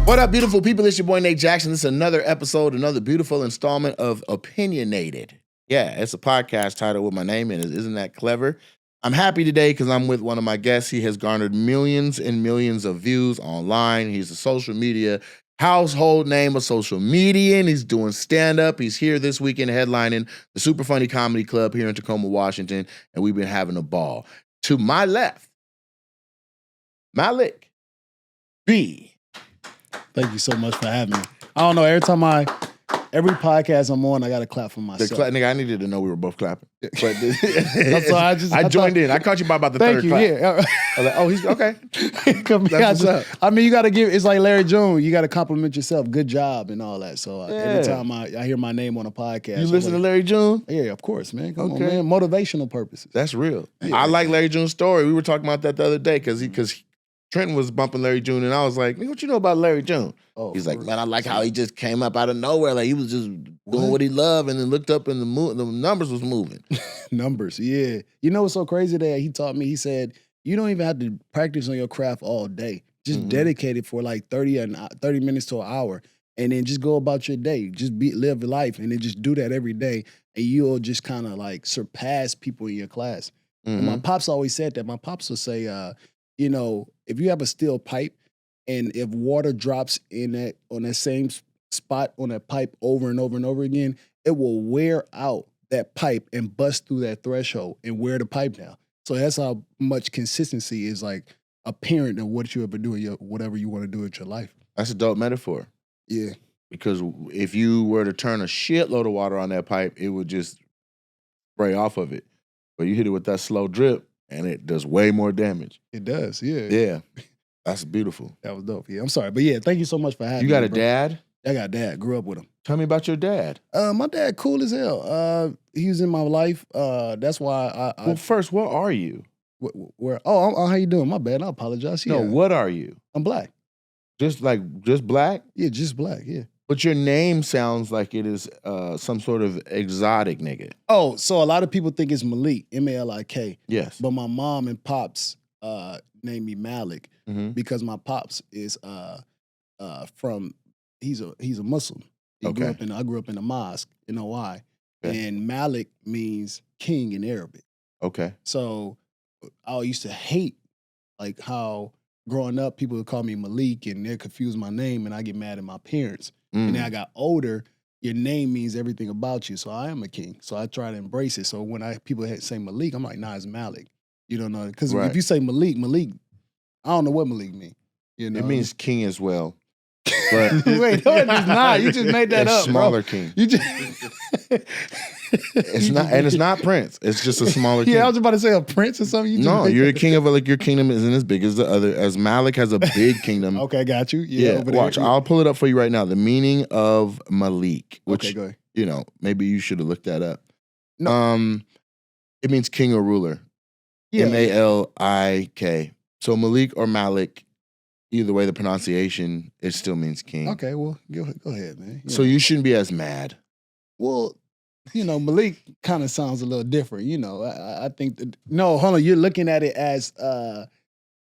What up, beautiful people? It's your boy Nate Jackson. This is another episode, another beautiful installment of Opinionated. Yeah, it's a podcast title with my name in it. Isn't that clever? I'm happy today because I'm with one of my guests. He has garnered millions and millions of views online. He's a social media household name, a social media, and he's doing stand-up. He's here this weekend headlining the Super Funny Comedy Club here in Tacoma, Washington, and we've been having a ball. To my left, Malik B. Thank you so much for having me. I don't know, every podcast I'm on, I got to clap for myself. Nigga, I needed to know we were both clapping. But so I joined in. I caught you by about the third clap. Yeah. I was like, oh, he's okay. That's what's up. I mean, you got to it's like Larry June. You got to compliment yourself. Good job and all that. So every time I hear my name on a podcast. You listen to Larry June? Yeah, of course, man. Come on, man. Motivational purposes. That's real. Yeah. I like Larry June's story. We were talking about that the other day because Trenton was bumping Larry June, and I was like, what you know about Larry June? Oh, he's like, man, I like how he just came up out of nowhere. Like, he was just doing what he loved, and then looked up and the numbers was moving. Numbers, yeah. You know what's so crazy that he taught me? He said, you don't even have to practice on your craft all day. Just dedicate it for like 30 minutes to an hour, and then just go about your day. Just live life, and then just do that every day, and you'll just kind of like surpass people in your class. And my pops always said that. My pops would say, you know, if you have a steel pipe and if water drops on that same spot on that pipe over and over and over again, it will wear out that pipe and bust through that threshold and wear the pipe down. So that's how much consistency is like apparent in what you ever do whatever you want to do with your life. That's a dope metaphor. Yeah. Because if you were to turn a shitload of water on that pipe, it would just spray off of it. But you hit it with that slow drip, and it does way more damage. It does, yeah. Yeah. That's beautiful. That was dope. Yeah, I'm sorry. But yeah, thank you so much for having me. You got a dad? I got a dad. Grew up with him. Tell me about your dad. My dad, cool as hell. He was in my life. That's why Well, first, what are you? Where? Oh, how you doing? My bad. I apologize. Yeah. No, what are you? I'm black. Just black? Yeah, just black, yeah. But your name sounds like it is some sort of exotic nigga. Oh, so a lot of people think it's Malik, M-A-L-I-K. Yes. But my mom and pops named me Malik because my pops is he's a Muslim. I grew up in a mosque in Hawaii. Okay. And Malik means king in Arabic. Okay. So I used to hate like how growing up people would call me Malik and they'd confuse my name and I get mad at my parents. And then I got older, your name means everything about you. So I am a king. So I try to embrace it. So when people say Malik, I'm like, nah, it's Malik. You don't know. Because if you say Malik, I don't know what Malik means. You know? It means king as well. But wait, no, it does not. You just made that up, smaller bro. king. You just it's not, and it's not Prince. It's just a smaller king. Yeah, I was about to say a prince or something. You're a king of your kingdom isn't as big as the other. As Malik has a big kingdom. Okay, got you. Yeah, watch. I'll pull it up for you right now. The meaning of Malik, which okay, go ahead. Maybe you should have looked that up. No. It means king or ruler. Yeah. M-A-L-I-K. So Malik or Malik. Either way, the pronunciation, it still means king. Okay, well, go ahead, man. So you shouldn't be as mad. Well, Malik kind of sounds a little different. I think no, hold on. You're looking at it as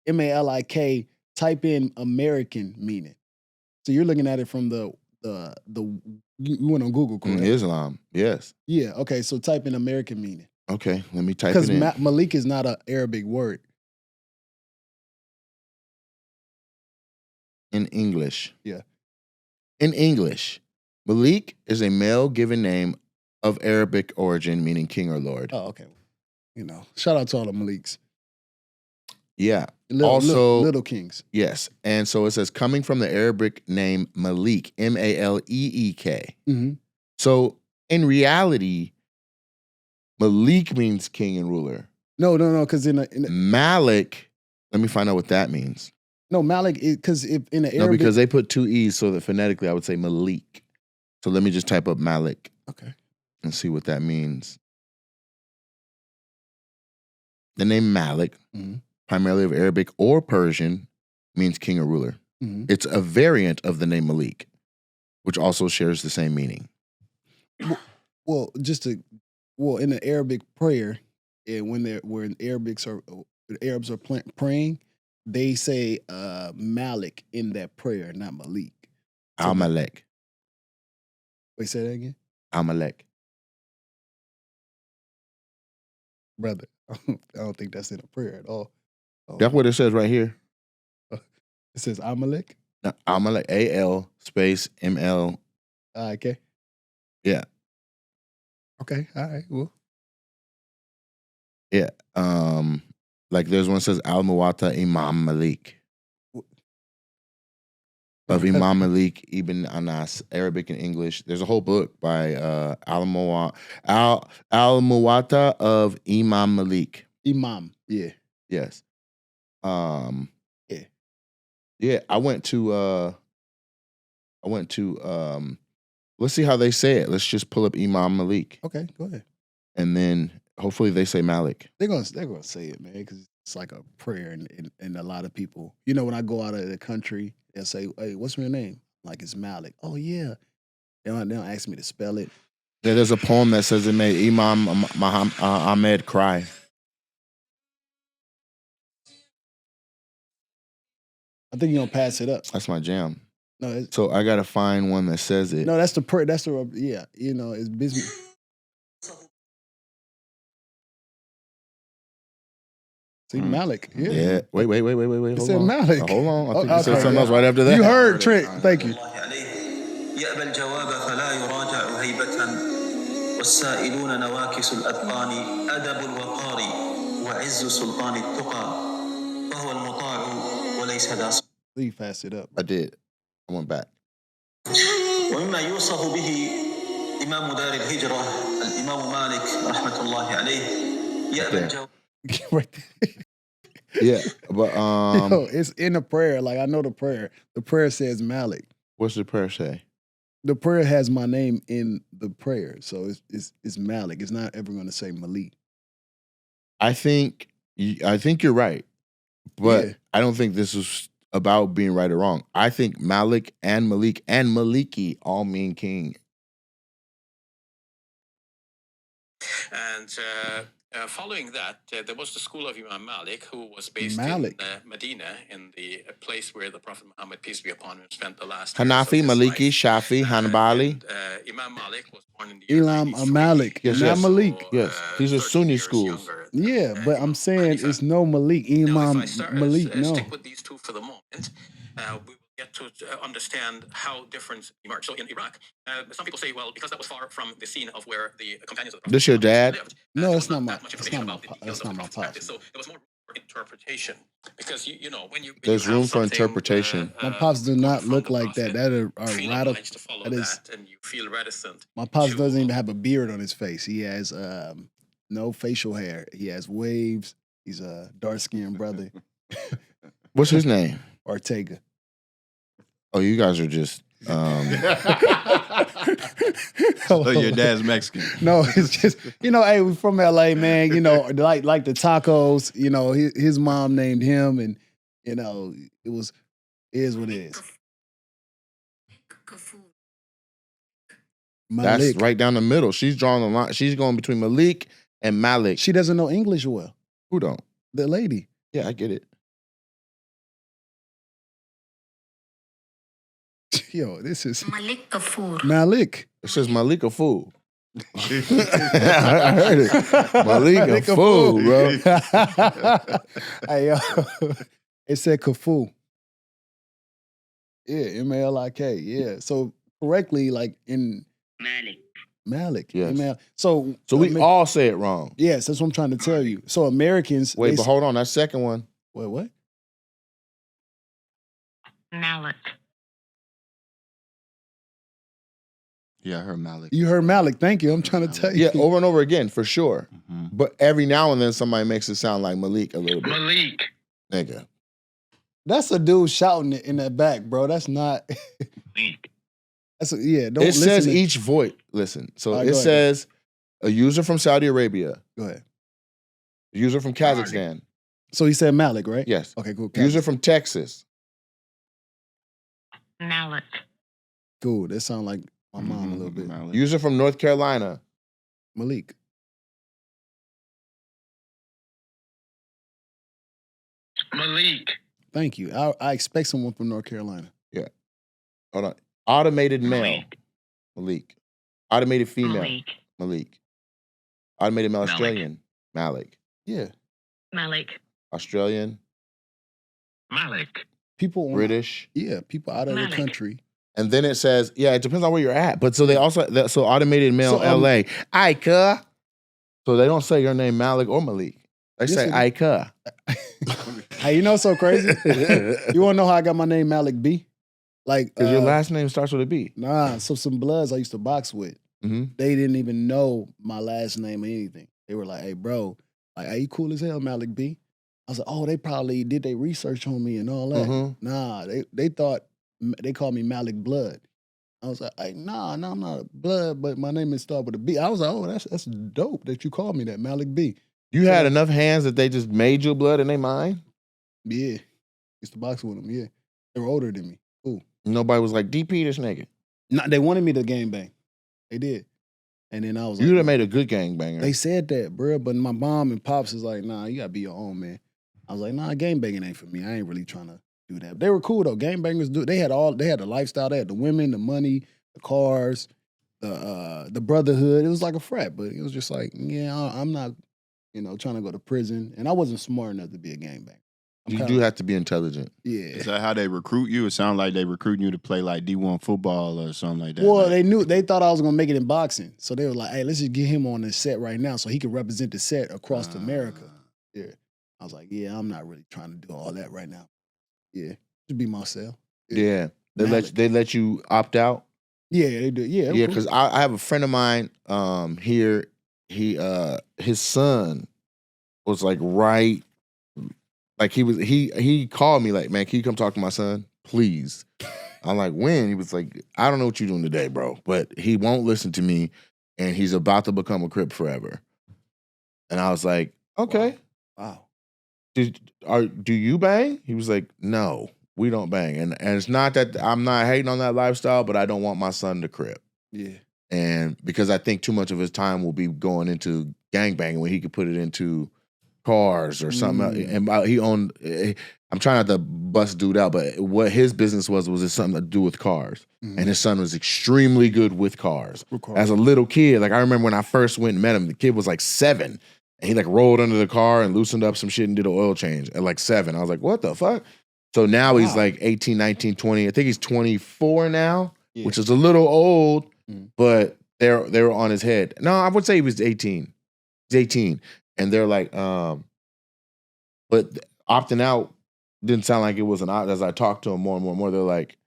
M-A-L-I-K. Type in American meaning. So you're looking at it from the you went on Google, correct? Islam, yes. Yeah. Okay. So type in American meaning. Okay, let me type it in. Because Malik is not an Arabic word. In English. Yeah. In English, Malik is a male given name of Arabic origin, meaning king or lord. Oh, okay. Shout out to all the Maliks. Yeah. Little kings. Yes. And so it says coming from the Arabic name Malik, M-A-L-E-E-K. So in reality, Malik means king and ruler. No, because in Malik, let me find out what that means. No, Malik, because if in the Arabic... No, because they put two E's so that phonetically I would say Malik. So let me just type up Malik. Okay. And see what that means. The name Malik, primarily of Arabic or Persian, means king or ruler. It's a variant of the name Malik, which also shares the same meaning. Well, in the Arabic prayer, and when the Arabs are praying, they say Malik in that prayer, not Malik. So Amalek. wait, say that again? Amalek. Brother, I don't think that's in a prayer at all. That's what it says right here. It says Amalek? No, Amalek. AL space ML. Okay. Yeah. Okay. All right. Well. Yeah. Like there's one that says Al Muwatta Imam Malik. Of Imam Malik Ibn Anas, Arabic and English. There's a whole book by Al Muwatta of Imam Malik. Imam, yeah. Yes. Yeah. Yeah, I went to let's see how they say it. Let's just pull up Imam Malik. Okay, go ahead. And then hopefully they say Malik. They're gonna say it, man, because it's like a prayer and a lot of people. You know, when I go out of the country, they'll say, "Hey, what's your name?" Like it's Malik. Oh yeah. They don't ask me to spell it. Yeah, there's a poem that says it made Imam Ahmed cry. I think you're gonna pass it up. That's my jam. No, so I gotta find one that says it. No, that's the prayer. That's the yeah. You know, it's business. See, Malik. Yeah. Yeah. Wait. It said Malik. Hold on. I think you said something else right after that. You heard Trent. Thank you. والسائلون نواكس الأذقان أدب الوقار وعز سلطان التقى فهو المطاع وليس ذا. Please pass it up. I did. I went back. ومما يوصف به إمام دار الهجرة الإمام مالك رحمة الله عليه يأبى الجواب. Yeah, but Yo, it's in the prayer. Like I know the prayer. The prayer says Malik. What's the prayer say? The prayer has my name in the prayer, so it's Malik. It's not ever going to say Malik. I think you're right, but Yeah. I don't think this is about being right or wrong. I think Malik and Malik and Maliki all mean king. And following that, there was the school of Imam Malik, who was based Malik. in Medina, in the place where the Prophet Muhammad, peace be upon him, spent the last Hanafi, years of his Maliki, life. Shafi, Hanbali. And, Imam Malik was born in the year Imam 93. Malik, Yes, not yes. Malik. Yes, these are 30 Sunni years schools. younger Yeah, than but I'm Imam saying Hanifa. it's no Malik. Now, Imam if I start, Malik, no. stick with these two for the moment, we will get to understand how difference emerged. So in Iraq, some people say, well, because that was far from the scene of where the companions of the Prophet This your dad? lived, No, there that's was not my- that much that's information not about my the pa- details that's of the not my Prophet's practice. pops. So there was more room for interpretation, because you know when you There's have room for something, interpretation. My pops do going not from look the like that. Prophet, That you are feel radical. obliged to follow That is. that, and you feel reticent. My pops to- doesn't even have a beard on his face. He has no facial hair. He has waves. He's a dark skinned brother. What's his name? Ortega. Oh, you guys are just. So your dad's Mexican. No, it's just hey, we from LA, man. Like the tacos. His mom named him, and it is what it is. That's Malik. right down the middle. She's drawing the line. She's going between Malik and Malik. She doesn't know English well. Who don't? The lady. Yeah, I get it. Yo, this is Malik Kafur. Malik. It says Malik a fool. I heard it. Malik a fool, bro. Hey, yo. It said Kafu. Yeah, Malik. Yeah. So correctly, like in Malik. Yes. So we all say it wrong. Yes, that's what I'm trying to tell you. So Americans. Wait, but hold on. That second one. Wait, what? Malik. Yeah, I heard Malik. You heard Malik. Thank you. I'm trying to tell you. Yeah, over and over again, for sure. Mhm. But every now and then somebody makes it sound like Malik a little bit. Malik. Nigga. That's a dude shouting it in that back, bro. That's not. Don't It listen says to- each voice. Listen. So All right, it go ahead. says a user from Saudi Arabia, Go ahead. a user from Kazakhstan. So he said Malik, right? Yes. Okay, cool. User from Texas. Malik. Cool. That sound like my mom a little bit. Malik. User from North Carolina. Malik. Malik. Thank you. I expect someone from North Carolina. Hold on. Automated male, Malik. Malik. Automated female, Malik. Malik. Automated male, Malik. Australian, Malik. Yeah. Malik. Australian, Malik. People on, British. Yeah, people out of the Malik. country. And then it says, it depends on where you're at. But so they also, so automated male, So, LA, Ika. So they don't say your name Malik or Malik. They Yes, say they Ika. Hey, you know what's so crazy? You want to know how I got my name Malik B? Like, Because your last name starts with a B. Nah, so some bloods I used to box with, Mm-hmm. they didn't even know my last name or anything. They were like, hey, bro, like, are you cool as hell, Malik B? I was like, oh, they probably did their research on me and all that. Mm-hmm. Nah, they thought, they called me Malik Blood. I was like, hey, nah, I'm not Blood, but my name is start with a B. I was like, oh, that's dope that you called me that, Malik B. You had enough hands that they just made you blood in their mind? Yeah. Used to box with them, yeah. They were older than me. Cool. Nobody was like, DP this nigga. Nah, they wanted me to gang bang. They did. And then I was You like, would have made a good gangbanger. they said that, bro, but my mom and pops is like, nah, you gotta be your own, man. I was like, nah, gang banging ain't for me. I ain't really trying to do that. But they were cool though. Gang bangers they had the lifestyle, they had the women, the money, the cars, the brotherhood. It was like a frat, but it was just like, yeah, I'm not, trying to go to prison. And I wasn't smart enough to be a gangbanger. You do have to be intelligent. Yeah. Is that how they recruit you? It sounds like they recruiting you to play like D1 football or something like that. Well, Like, they thought I was gonna make it in boxing. So they were like, hey, let's just get him on the set right now so he can represent the set across America. Yeah. I was like, yeah, I'm not really trying to do all that right now. Yeah. Just be myself. Yeah. They Malik. let you opt out? Yeah, they do. Yeah. Yeah, because I have a friend of mine here. His son was like he called me like, man, can you come talk to my son, please? I'm like, when? He was like, I don't know what you're doing today, bro, but he won't listen to me, and he's about to become a Crip forever. And I was like, okay. Wow. Do you bang? He was like, no, we don't bang. And it's not that I'm not hating on that lifestyle, but I don't want my son to Crip. Yeah. And because I think too much of his time will be going into gangbanging when he could put it into cars or something else. And he owned, I'm trying not to bust dude out, but what his business was it something to do with cars. And his son was extremely good with cars. As a little kid, like I remember when I first went and met him, the kid was like 7. And he like rolled under the car and loosened up some shit and did an oil change at like 7. I was like, what the fuck? So now he's like 18, 19, 20. I think he's 24 now, which is a little old, but they were on his head. No, I would say he was 18. He's 18. And they're like, but opting out didn't sound like it was an opt. As I talked to him more and more, they're like,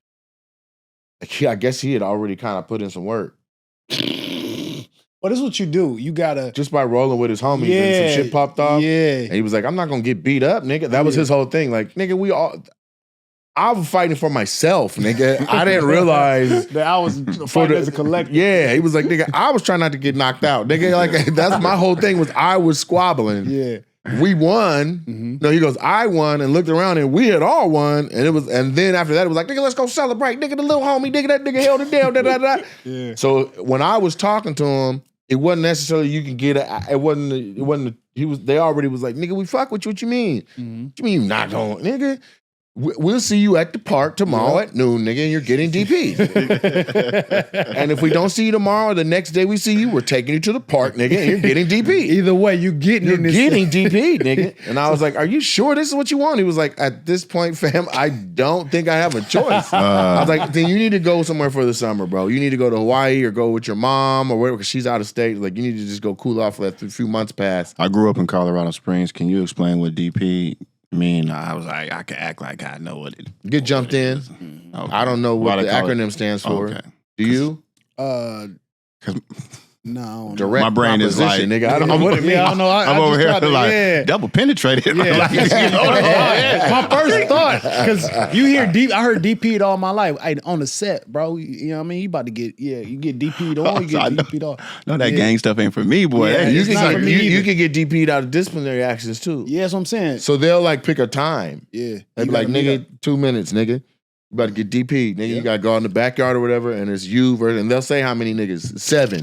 I guess he had already kind of put in some work. But this is what you do. You gotta just by rolling with his homies and some shit popped off. Yeah. And he was like, I'm not gonna get beat up, nigga. That was his whole thing. Like, nigga, I was fighting for myself, nigga. I didn't realize that I was fighting as a collective. Yeah, he was like, nigga, I was trying not to get knocked out, nigga. Like that's my whole thing was I was squabbling. Yeah, we won. No, he goes, I won, and looked around and we had all won, and then after that it was like, nigga, let's go celebrate, nigga. The little homie, nigga, that nigga held it down. Da, da, da. Yeah. So when I was talking to him, it wasn't necessarily you can get it wasn't. They already was like, nigga, we fuck with you. What you mean? What you mean you not going, nigga? We'll see you at the park tomorrow at noon, nigga, and you're getting DP. And if we don't see you tomorrow or the next day we see you, we're taking you to the park, nigga, and you're getting DP. Either way, you're getting DP, nigga. And I was like, are you sure this is what you want? He was like, at this point, fam, I don't think I have a choice. I was like, then you need to go somewhere for the summer, bro. You need to go to Hawaii or go with your mom or wherever, because she's out of state. Like, you need to just go cool off, let a few months pass. I grew up in Colorado Springs. Can you explain what DP mean? I was like, I can act like I know what it is. Get jumped in. Okay. I don't know what the acronym stands for. Okay. Do you? No. Direct my brain is like, nigga. I don't know what it means. I don't know. I'm over here like double penetrated. Yeah. Like, my first thought, because you hear deep. I heard DP'd all my life. On the set, bro. You know what I mean? You about to get you get DP'd on. You get DP'd off. No, that gang stuff ain't for me, boy. Yeah, you can get DP'd out of disciplinary actions too. Yeah, that's what I'm saying. So they'll like pick a time. Yeah, they'll be like, nigga, 2 minutes, nigga. You about to get DP'd, nigga. You gotta go out in the backyard or whatever, and it's you versus, and they'll say how many niggas, 7.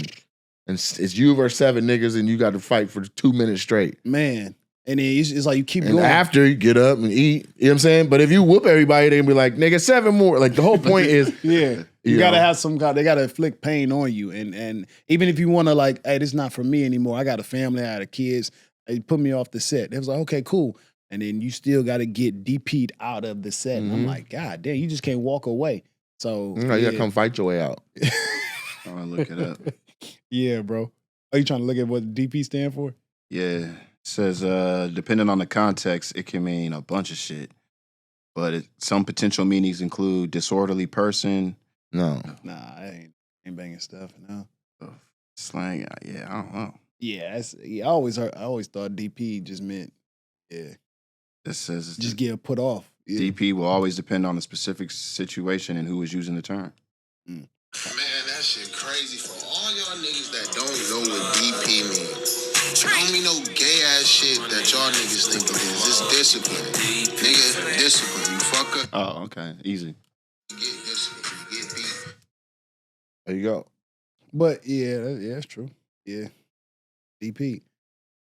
And it's you versus 7 niggas, and you got to fight for 2 minutes straight. Man, And then it's like you keep And going. after you get up and eat, you know what I'm saying? But if you whoop everybody, they can be like, nigga, 7 more. Like the whole point is, yeah, you you gotta know. have some kind. They gotta inflict pain on you, and even if you want to like, hey, this is not for me anymore. I got a family, I got kids. They put me off the set. It was like, okay, cool. And then you still got to get DP'd out of the set. And I'm like, God damn, you just can't walk away. So You gotta come fight your way out. I'm gonna look it up. Yeah, bro. Are you trying to look at what DP stand for? Yeah. It says, depending on the context, it can mean a bunch of shit. But some potential meanings include disorderly person. No. Nah, I ain't banging stuff. No. Slang. Yeah, I don't know. Yeah, I always thought DP just meant It says just get put off. Yeah. DP will always depend on the specific situation and who is using the term. Man, that shit crazy for all y'all niggas that don't know what DP means. Don't mean no gay ass shit that y'all niggas think it is. It's discipline. Nigga, discipline. You fuck up. Oh, okay. Easy. You get discipline. You get beat. There you go. But yeah, that's true. Yeah. DP.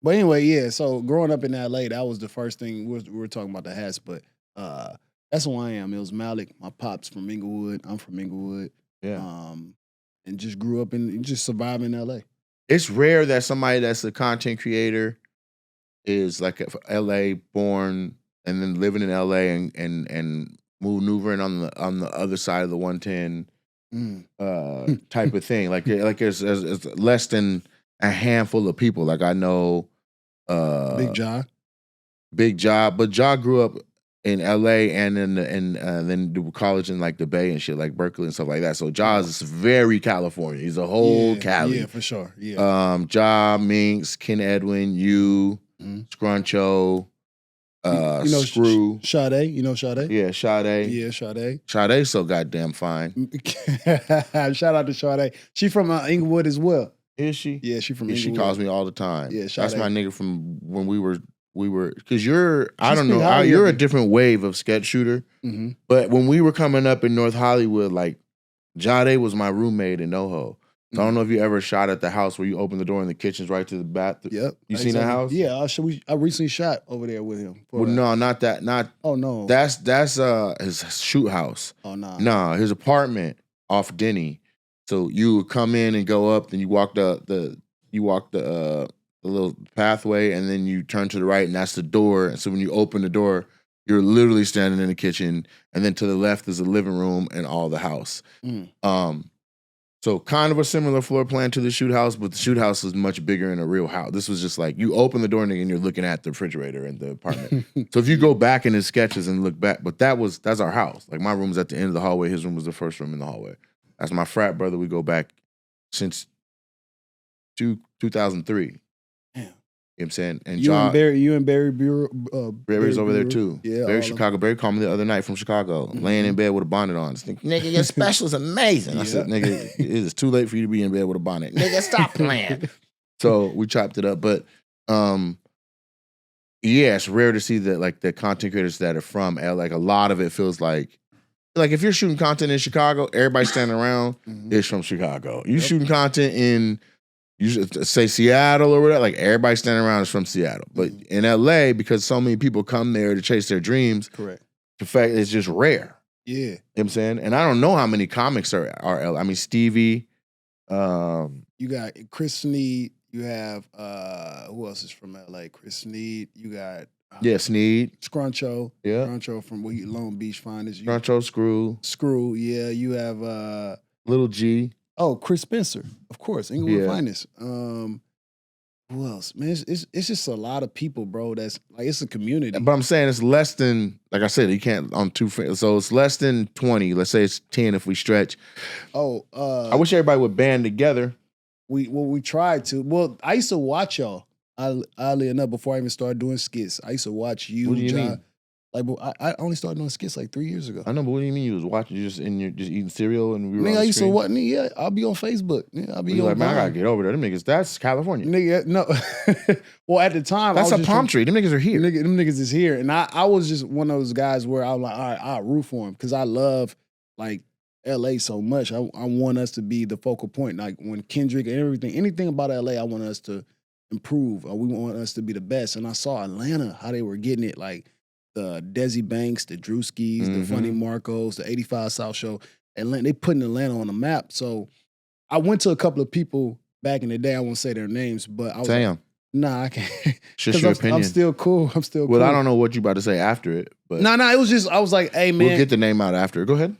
But anyway, yeah, so growing up in LA, that was the first thing. We were talking about the hats, but that's who I am. It was Malik. My pop's from Inglewood. I'm from Inglewood. Yeah. And just grew up just surviving in LA. It's rare that somebody that's a content creator is like a LA born and then living in LA and maneuvering on the other side of the 110 type of thing. Like it's less than a handful of people. Like I know Big Ja, but Ja grew up in LA and then do college in like the Bay and shit, like Berkeley and stuff like that. So Ja is very California. He's a whole Cali. Yeah, for sure. Yeah. Ja, Minx, Ken Edwin, Scruncho, Screw. Sade, you know Sade? Yeah, Sade. Yeah, Sade. Sade's so goddamn fine. Shout out to Sade. She from Inglewood as well. Is she? Yeah, she from Yeah, Inglewood. she calls me all the time. Yeah, that's Sade. my nigga from when we were because you're I don't speak know highly you're of a me. different wave of sketch shooter. But when we were coming up in North Hollywood, like Jade was my roommate in NoHo. So I don't know if you ever shot at the house where you open the door and the kitchen's right to the bath. Yep. You seen that house? Yeah, I recently shot over there with him. Well, no, not that. Not. Oh no. That's his shoot house. Oh no. No, his apartment off Denny. So you would come in and go up, then you walk the little pathway, and then you turn to the right, and that's the door. And so when you open the door, you're literally standing in the kitchen, and then to the left is the living room and all the house. So kind of a similar floor plan to the shoot house, but the shoot house is much bigger in a real house. This was just like you open the door and you're looking at the refrigerator in the apartment. So if you go back in his sketches and look back, but that's our house. Like my room was at the end of the hallway. His room was the first room in the hallway. That's my frat brother. We go back since 2003. Damn. You know what I'm saying? And You and Barry Bureau. Barry's over there too. Yeah. Barry Chicago. Barry called me the other night from Chicago, laying in bed with a bonnet on. Just think, nigga, your special is amazing. I said, nigga, it is too late for you to be in bed with a bonnet. Nigga, stop playing. So we chopped it up. But yeah, it's rare to see that like the content creators that are from LA, like a lot of it feels like if you're shooting content in Chicago, everybody standing around is from Chicago. You shooting content in you say Seattle or whatever, like everybody standing around is from Seattle. But in LA, because so many people come there to chase their dreams, correct. The fact it's just rare. Yeah. You know what I'm saying? And I don't know how many comics are LA. I mean, Stevie. You got Chris Sneed. You have who else is from LA? Chris Sneed. You got Sneed. Scruncho. Yeah. Scruncho from Long Beach Finest. Scruncho, Screw. Yeah. You have Little G. Oh, Chris Spencer, of course, Inglewood Yeah. Finest. Who else? Man, it's just a lot of people, bro. That's like it's a community. But I'm saying it's less than, like I said, you can't on two. So it's less than 20. Let's say it's 10 if we stretch. Oh, I wish everybody would band together. We tried to. Well, I used to watch y'all. Oddly enough, before I even started doing skits, I used to watch you. What do you John. mean? Like, I only started doing skits like 3 years ago. I know, but what do you mean you was watching? You just just eating cereal and we were on Nigga, the I used to screen? watch. Yeah, I'll be on Facebook. Yeah, I'll be You on. like, man, I gotta Vine. get over there. Them niggas, that's California. Nigga, no. Well, at the time, That's I a was palm tree. Them niggas are here. Them niggas is here, and I was just one of those guys where I was like, all right, I'll root for him because I love like LA so much. I want us to be the focal point. Like when Kendrick and everything, anything about LA, I want us to improve, or we want us to be the best. And I saw Atlanta, how they were getting it, like the Desi Banks, the Drewskis, the Funny Marcos, the 85 South Show. Atlanta, they putting Atlanta on the map. So I went to a couple of people back in the day. I won't say their names, but I was like, nah, I can't. It's just your opinion. I'm still cool. Well, I don't know what you about to say after it, but no, it was just, I was like, hey, man. We'll get the name out after. Go ahead.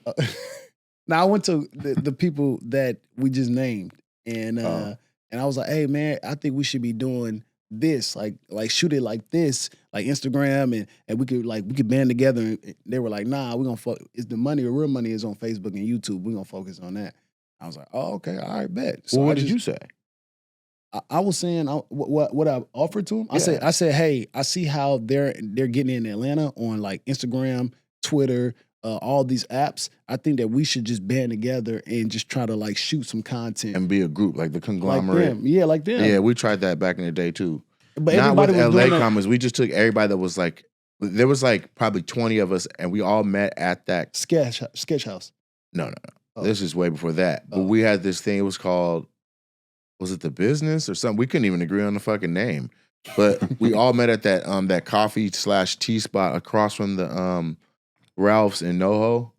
Now I went to the people that we just named, and I was like, hey, man, I think we should be doing this, like shoot it like this, like Instagram, and we could band together. And they were like, nah, we're gonna it's the money, the real money is on Facebook and YouTube. We're gonna focus on that. I was like, oh, okay, all right, bet. So well, what did you say? I was saying what I offered to him. Yeah. I said, hey, I see how they're getting in Atlanta on like Instagram, Twitter, all these apps. I think that we should just band together and just try to like shoot some content and be a group like the conglomerate. Like them. Yeah, we tried that back in the day too. But not with was LA Comics. We just took everybody that was like, there was like probably 20 of us, and we all met at that sketch house. No. Oh. This is way before that. But we had this thing. It was called, was it The Business or something? We couldn't even agree on the fucking name. But we all met at that coffee/tea spot across from the Ralph's in NoHo.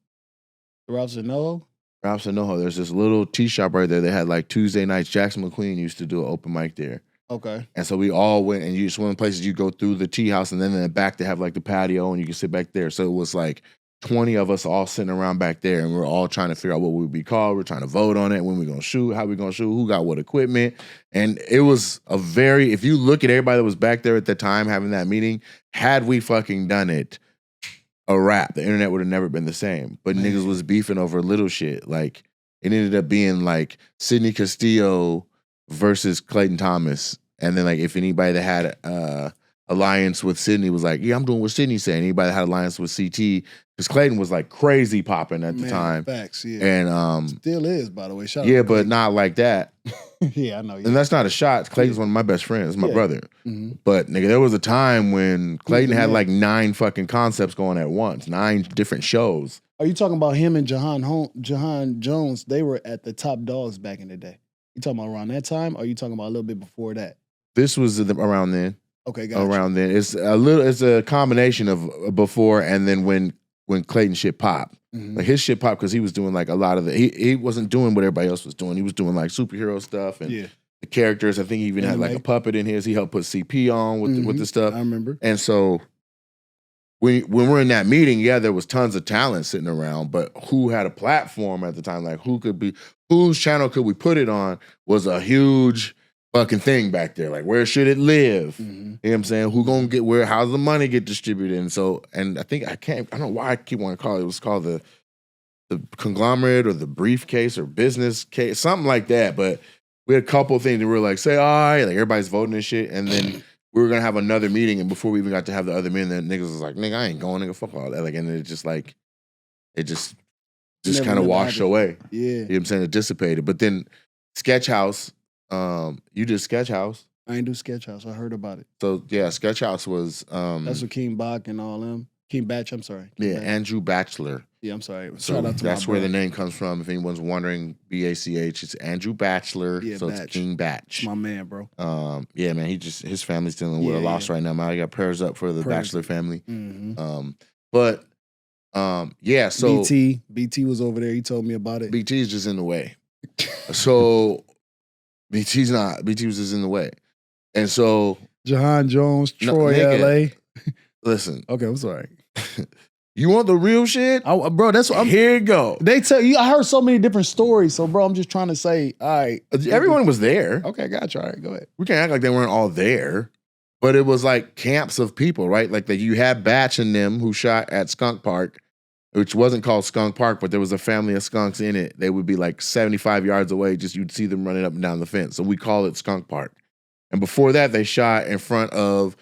Ralph's in NoHo? Ralph's in NoHo. There's this little tea shop right there. They had like Tuesday nights. Jackson McQueen used to do an open mic there. Okay. And so we all went, and it's one of the places you go through the tea house, and then in the back they have like the patio, and you can sit back there. So it was like 20 of us all sitting around back there, and we're all trying to figure out what we would be called. We're trying to vote on it, when we're going to shoot, how we're going to shoot, who got what equipment. And it was if you look at everybody that was back there at the time having that meeting, had we fucking done it, a wrap. The internet would have never been the same. But niggas was beefing over little shit. Like, it ended up being like Sidney Castillo versus Clayton Thomas. And then like if anybody that had alliance with Sidney was like, yeah, I'm doing what Sidney's saying. Anybody that had alliance with CT, because Clayton was like crazy popping at the time. Facts, yeah. And still is, by the way. Shout out but not like that. Yeah, I know. And that's not a shot. Clayton's one of my best friends, my brother. Mm-hmm. But nigga, there was a time when Clayton had like 9 fucking concepts going at once, 9 different shows. Are you talking about him and Jahan Jones? They were at the top dogs back in the day. You talking about around that time, or are you talking about a little bit before that? This was around then. Okay, gotcha. Around then. It's a combination of before and then when Clayton shit popped. Mm-hmm. Like his shit popped because he was doing like a lot of he wasn't doing what everybody else was doing. He was doing like superhero stuff and the characters. I think he even had like a puppet in his. He helped put CP on with the stuff. I remember. And so when we're in that meeting, there was tons of talent sitting around, but who had a platform at the time? Like whose channel could we put it on was a huge fucking thing back there. Like, where should it live? Mm-hmm. You know what I'm saying? Who gonna get where? How's the money get distributed? And so, and I think I don't know why I keep wanting to call it. It was called the conglomerate or the briefcase or business case, something like that. But we had a couple of things that were like, say, all right, like everybody's voting and shit. And then we were gonna have another meeting, and before we even got to have the other meeting, then niggas was like, nigga, I ain't going, nigga, fuck all that. Like, and it just kind of washed away. Yeah. You know what I'm saying? It dissipated. But then Sketch House. You did Sketch House. I ain't do Sketch House. I heard about it. So yeah, Sketch House was that's with King Bach and all them. King Batch, I'm sorry. Andrew Batchelor. Yeah, I'm sorry. So shout out to that's where the name comes from. If anyone's wondering, BACH, it's Andrew Batchelor. Yeah, so Batch. It's King Batch. It's my man, bro. Yeah, man. His family's dealing with a loss right now. Man, I got prayers up for the Batchelor family. Mm-hmm. So BT was over there. He told me about it. BT is just in the way. So BT was just in the way. And so Jahan Jones, Troy, LA. Listen. Okay, I'm sorry. You want the real shit? Bro, that's what here you go. They tell you, I heard so many different stories. So, bro, I'm just trying to say, all right. Everyone was there. Okay, gotcha. All right, go ahead. We can't act like they weren't all there. But it was like camps of people, right? Like that you had Batch and them who shot at Skunk Park, which wasn't called Skunk Park, but there was a family of skunks in it. They would be like 75 yards away, just you'd see them running up and down the fence. So we call it Skunk Park. And before that, they shot in front of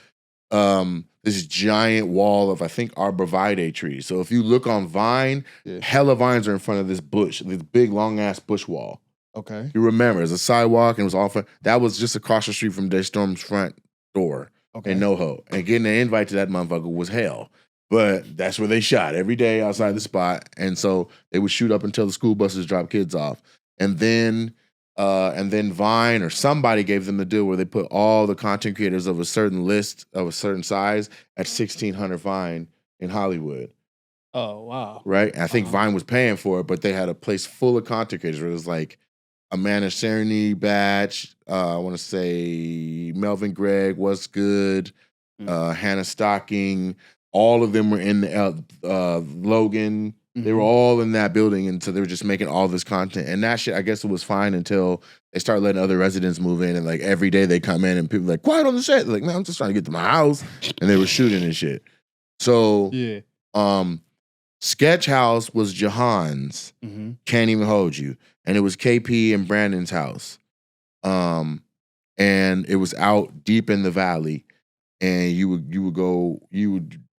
this giant wall of, I think, arborvitae trees. So if you look on Vine, hella vines are in front of this bush, this big, long-ass bush wall. Okay. You remember, there's a sidewalk, and it was all that was just across the street from Daystorm's front door in NoHo. And getting an invite to that motherfucker was hell. But that's where they shot every day outside the spot. And so they would shoot up until the school buses dropped kids off. And then And then Vine or somebody gave them the deal where they put all the content creators of a certain list of a certain size at 1,600 Vine in Hollywood. Oh, wow. Right? And I think Vine was paying for it, but they had a place full of content creators where it was like Amanda Cerny batch, I want to say Melvin Gregg, What's Good, Hannah Stocking. All of them were in the Logan. They were all in that building, and so they were just making all this content. And that shit, I guess it was fine until they started letting other residents move in, and like every day they come in and people like, quiet on the set. They're like, man, I'm just trying to get to my house. And they were shooting and shit. So Sketch House was Jahan's. Can't even hold you. And it was KP and Brandon's house. And it was out deep in the valley. And you would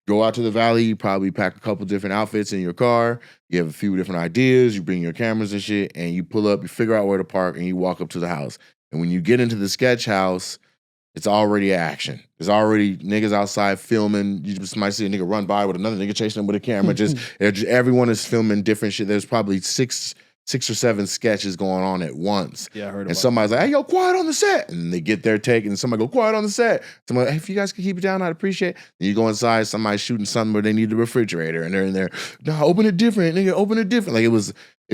go out to the valley, you probably pack a couple different outfits in your car, you have a few different ideas, you bring your cameras and shit, and you pull up, you figure out where to park, and you walk up to the house. And when you get into the Sketch House, it's already action. There's already niggas outside filming. You just might see a nigga run by with another nigga chasing them with a camera. just everyone is filming different shit. There's probably six or seven sketches going on at once. Yeah, I heard about And somebody's like, hey, yo, quiet on the set. And they get their take, and somebody go, quiet on the set. Somebody, hey, if you guys could keep it down, I'd appreciate it. And you go inside, somebody's shooting something where they need the refrigerator, and they're in there, no, open it different, nigga, open it different. Like it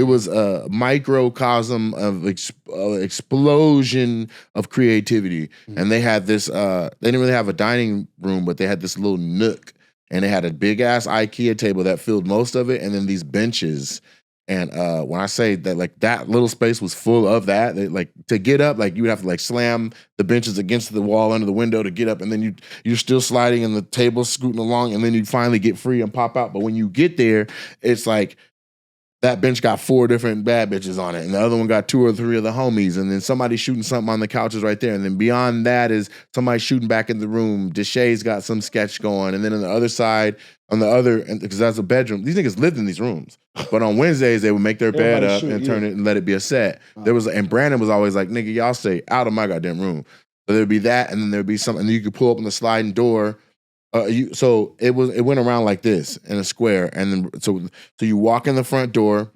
was a microcosm of explosion of creativity. And they had this, they didn't really have a dining room, but they had this little nook, and they had a big ass IKEA table that filled most of it, and then these benches. And when I say that, like, that little space was full of that, like, to get up, like, you would have to like slam the benches against the wall under the window to get up, and then you're still sliding and the table's scooting along, and then you finally get free and pop out. But when you get there, it's like that bench got 4 different bad bitches on it, and the other one got 2 or 3 of the homies, and then somebody shooting something on the couches right there, and then beyond that is somebody shooting back in the room. Deshay's got some sketch going, and then on the other side, because that's a bedroom, these niggas lived in these rooms. But on Wednesdays, they would make their bed up and turn it and let it be a set. And Brandon was always like, nigga, y'all stay out of my goddamn room. So there'd be that, and then there'd be something, and you could pull open the sliding door. So it went around like this in a square, and then so you walk in the front door,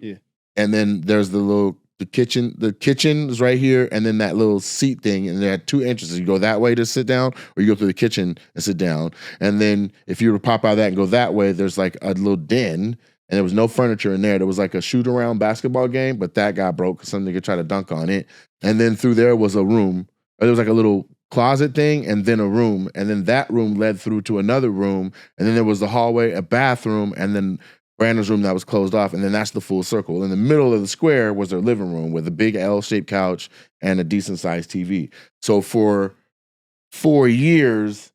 and then there's the kitchen. The kitchen is right here, and then that little seat thing, and there are 2 entrances. You go that way to sit down, or you go through the kitchen and sit down. And then if you were to pop out of that and go that way, there's like a little den, and there was no furniture in there. There was like a shoot around basketball game, but that got broke because some nigga tried to dunk on it. And then through there was a room. There was like a little closet thing, and then a room, and then that room led through to another room, and then there was the hallway, a bathroom, and then Brandon's room that was closed off, and then that's the full circle. In the middle of the square was their living room with a big L-shaped couch and a decent-sized TV. So for 4 years,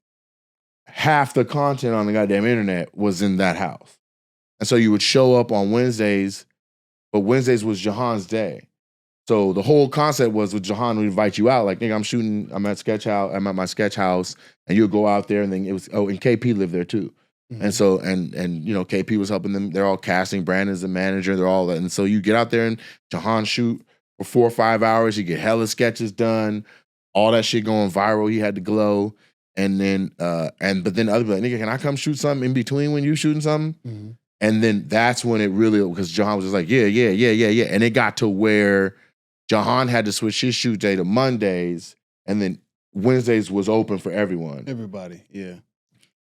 half the content on the goddamn internet was in that house. And so you would show up on Wednesdays, but Wednesdays was Jahan's day. So the whole concept was with Jahan would invite you out, like, nigga, I'm at my sketch house, and you'll go out there, and then and KP lived there too. And so, and you know, KP was helping them. They're all casting. Brandon's the manager. They're all that. And so you get out there and Jahan shoot for 4 or 5 hours. You get hella sketches done. All that shit going viral. He had to glow. And then, but then other people like, nigga, can I come shoot something in between when you shooting something? And then that's when it really, because Jahan was just like, yeah. And it got to where Jahan had to switch his shoot day to Mondays, and then Wednesdays was open for everyone. Everybody, yeah.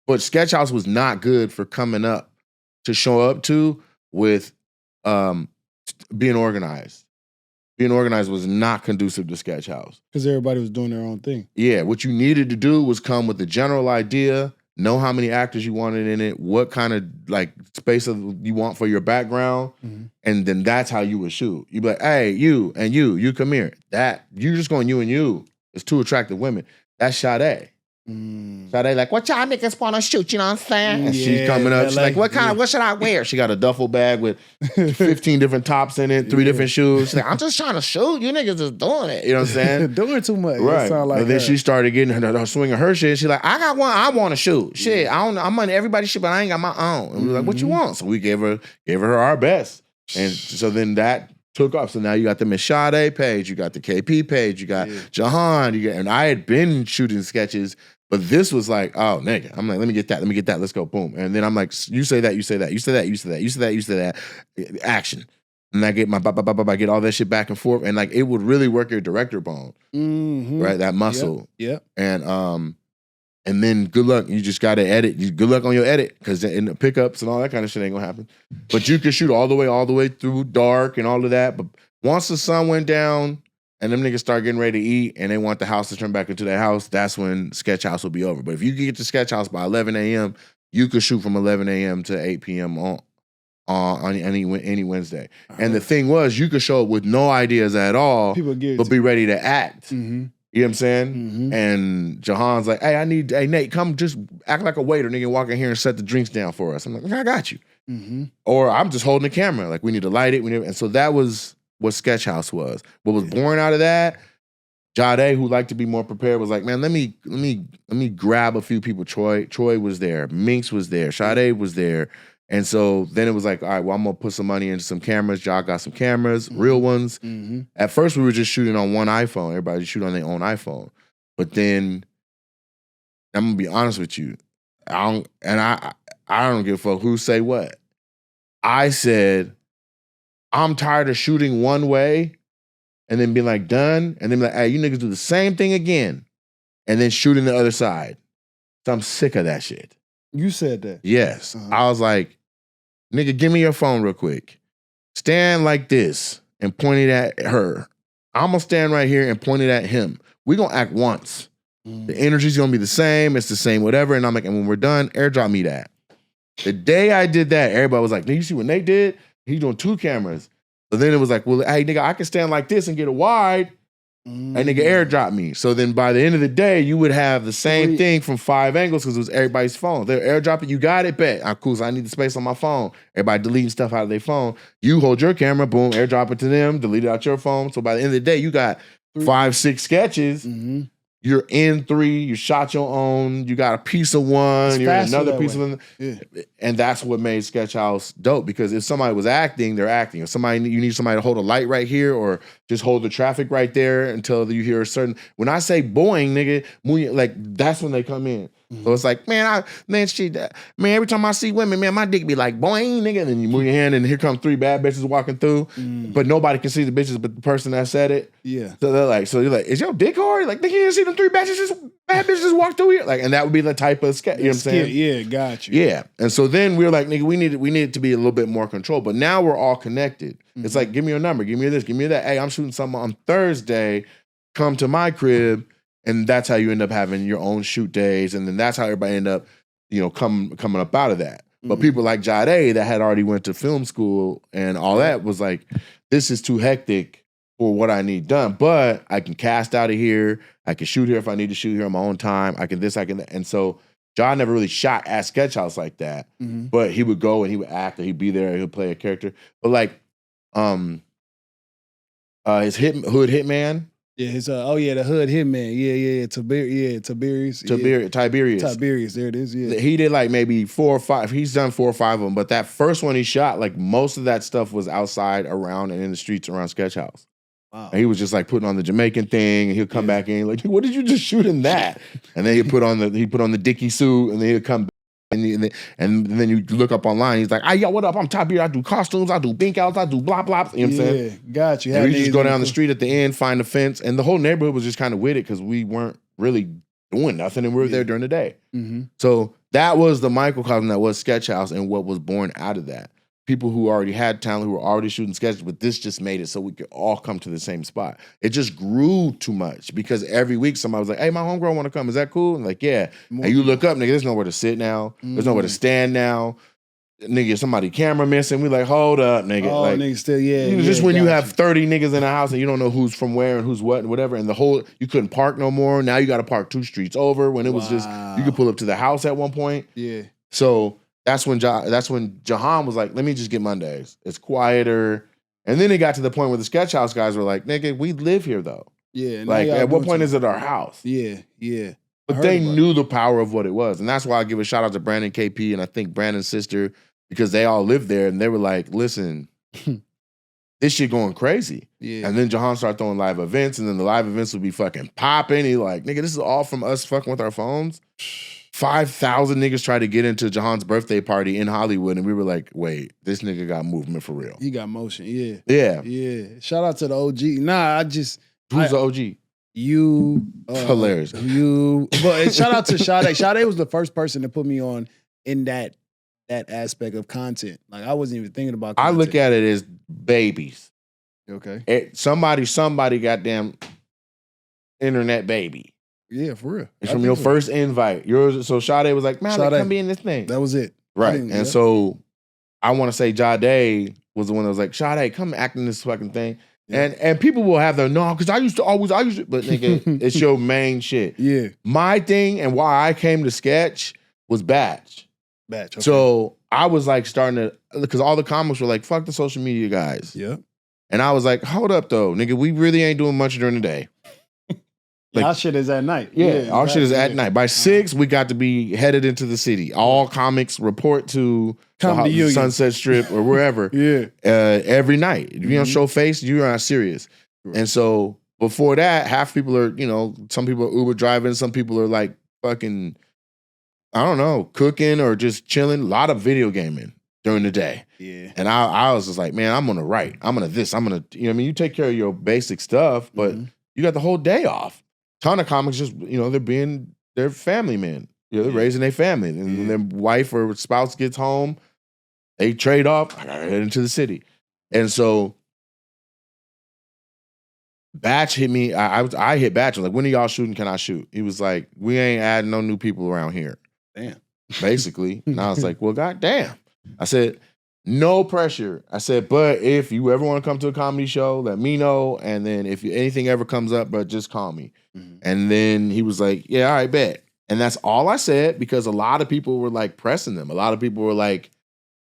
But Sketch House was not good for coming up to show up to with being organized. Being organized was not conducive to Sketch House. Because everybody was doing their own thing. Yeah, what you needed to do was come with the general idea, know how many actors you wanted in it, what kind of like space you want for your background, and then that's how you would shoot. You'd be like, hey, you come here. That, you're just going you and you. It's 2 attractive women. That's Sade. Sade like, what y'all niggas want to shoot, you know what I'm saying? And she's coming up, she's like, what should I wear? She got a duffel bag with 15 different tops in it, 3 different shoes. She's like, I'm just trying to shoot. You niggas just doing it. You know what I'm saying? Doing too much. Right. Like and then she started getting her swinging her shit. She's like, I got one I want to shoot. Shit, I don't know. I'm on everybody's shit, but I ain't got my own. And we were like, what you want? So we gave her our best. And so then that took off. So now you got the Miss Sade page, you got the KP page, you got Jahan, and I had been shooting sketches, but this was like, oh, nigga. I'm like, let me get that, let's go, boom. And then I'm like, you say that. Action. And I get my I get all that shit back and forth, and like it would really work your director bone, right? That muscle. Yep. And then good luck. You just got to edit. Good luck on your edit, because in the pickups and all that kind of shit ain't gonna happen. But you can shoot all the way through dark and all of that. But once the sun went down and them niggas start getting ready to eat and they want the house to turn back into their house, that's when Sketch House will be over. But if you can get to Sketch House by 11 a.m., you could shoot from 11 a.m. to 8 p.m. on any Wednesday. And the thing was, you could show up with no ideas at all, but be ready to act. You know what I'm saying? And Jahan's like, hey, Nate, come just act like a waiter, nigga, walk in here and set the drinks down for us. I'm like, I got you. Or I'm just holding the camera. Like, we need to light it. And so that was what Sketch House was. What was born out of that, Jade, who liked to be more prepared, was like, man, let me grab a few people. Troy was there. Minx was there. Sade was there. And so then it was like, all right, well, I'm going to put some money into some cameras. Y'all got some cameras, real ones. At first, we were just shooting on one iPhone. Everybody just shoot on their own iPhone. But then, I'm going to be honest with you. I don't give a fuck who say what. I said, I'm tired of shooting one way and then being like, done. And then be like, hey, you niggas do the same thing again. And then shooting the other side. So I'm sick of that shit. You said that? Yes. I was like, nigga, give me your phone real quick. Stand like this and point it at her. I'm going to stand right here and point it at him. We're going to act once. The energy's going to be the same. It's the same whatever. And I'm like, and when we're done, airdrop me that. The day I did that, everybody was like, you see what Nate did? He's doing 2 cameras. So then it was like, well, hey, nigga, I can stand like this and get it wide. And nigga airdrop me. So then by the end of the day, you would have the same thing from 5 angles because it was everybody's phone. They're airdropping, you got it, bet. I'm cool, so I need the space on my phone. Everybody deleting stuff out of their phone. You hold your camera, boom, airdrop it to them, delete it out your phone. So by the end of the day, you got 5, 6 sketches. You're in 3, you shot your own, you got a piece of one, you're in another piece of one. And that's what made Sketch House dope, because if somebody was acting, they're acting. If you need somebody to hold a light right here or just hold the traffic right there until you hear a certain, when I say boing, nigga, like that's when they come in. So it's like, man, every time I see women, man, my dick be like boing, nigga, and then you move your hand and here come 3 bad bitches walking through, but nobody can see the bitches but the person that said it. So they're like, so you're like, is your dick hard? Like, they can't see them 3 bad bitches just walk through here. Like, and that would be the type of sketch, you know what I'm saying? Yeah, got you. Yeah. And so then we were like, nigga, we need to be a little bit more control. But now we're all connected. It's like, give me your number, give me this, give me that. Hey, I'm shooting something on Thursday. Come to my crib. And that's how you end up having your own shoot days. And then that's how everybody end up, coming up out of that. But people like Jade that had already went to film school and all that was like, this is too hectic for what I need done. But I can cast out of here. I can shoot here if I need to shoot here on my own time. I can this, I can that. And so John never really shot at Sketch House like that. But he would go and he would act, or he'd be there, he'd play a character. But like his Hood Hitman. Yeah, his the Hood Hitman. Tiberius, there it is. Yeah, he did like maybe 4 or 5. He's done 4 or 5 of them, but that first one he shot, like most of that stuff was outside, around, and in the streets around Sketch House. Wow. And he was just like putting on the Jamaican thing, and he'll come back in like, what did you just shoot in that? And then he put on the Dickie suit, and then he'll come back. And then you look up online, he's like, yo, what up? I'm Tiberius. I do costumes, I do bink outs, I do blah blah. You know what I'm saying? Got you. And we just go down the street at the end, find the fence, and the whole neighborhood was just kind of with it because we weren't really doing nothing, and we were there during the day. So that was the microcosm that was Sketch House, and what was born out of that. People who already had talent, who were already shooting sketches, but this just made it so we could all come to the same spot. It just grew too much because every week somebody was like, hey, my homegirl want to come. Is that cool? And like, yeah. And you look up, nigga, there's nowhere to sit now. There's nowhere to stand now. Nigga, somebody camera missing. We like, hold up, nigga. Oh, like, nigga, still, yeah. Just when you have 30 niggas in the house and you don't know who's from where and who's what and whatever, and you couldn't park no more. Now you got to park 2 streets over when it was just, you could pull up to the house at one point. Yeah. So that's when Jahan was like, let me just get Mondays. It's quieter. And then it got to the point where the Sketch House guys were like, nigga, we live here though. Yeah. Like, at what point is it our house? Yeah, yeah. But they knew the power of what it was. And that's why I give a shout out to Brandon KP and I think Brandon's sister, because they all lived there and they were like, listen, this shit going crazy. Yeah. And then Jahan started throwing live events, and then the live events would be fucking popping. He like, nigga, this is all from us fucking with our phones. 5,000 niggas tried to get into Jahan's birthday party in Hollywood, and we were like, wait, this nigga got movement for real. He got motion, yeah. Yeah. Yeah. Shout out to the OG. Nah, Who's the OG? You. Hilarious. But shout out to Sade. Sade was the first person to put me on in that aspect of content. Like, I wasn't even thinking about content. I look at it as babies. Okay. Somebody goddamn internet baby. Yeah, for real. It's from your first invite. So Sade was like, man, Sade. come be in this thing. That was it. Right. And so I want to say Jade was the one that was like, Sade, come act in this fucking thing. Yeah. And people will have their, no, because I used to, but nigga, it's your main shit. Yeah. My thing and why I came to sketch was batch. Okay. So I was like starting to, because all the comics were like, fuck the social media guys. Yeah. And I was like, hold up though, nigga, we really ain't doing much during the day. Like, our shit is at night. Yeah, our shit is at night. By 6, we got to be headed into the city. All comics report to the Sunset Strip or wherever. Every night. If you don't show face, you're not serious. Right. And so before that, half people are, some people are Uber driving, some people are like fucking, I don't know, cooking or just chilling. A lot of video gaming during the day. Yeah. And I was just like, man, I'm gonna write. I'm gonna this. I'm gonna, you take care of your basic stuff, but you got the whole day off. Ton of comics just, they're family men. They're raising their family. And when their wife or spouse gets home, they trade off, I gotta head into the city. And so Batch hit me. I hit Batch. I was like, when are y'all shooting? Can I shoot? He was like, we ain't adding no new people around here. Damn. Basically. And I was like, well, goddamn. I said, no pressure. I said, but if you ever want to come to a comedy show, let me know. And then if anything ever comes up, but just call me. And then he was like, yeah, all right, bet. And that's all I said, because a lot of people were like pressing them. A lot of people were like,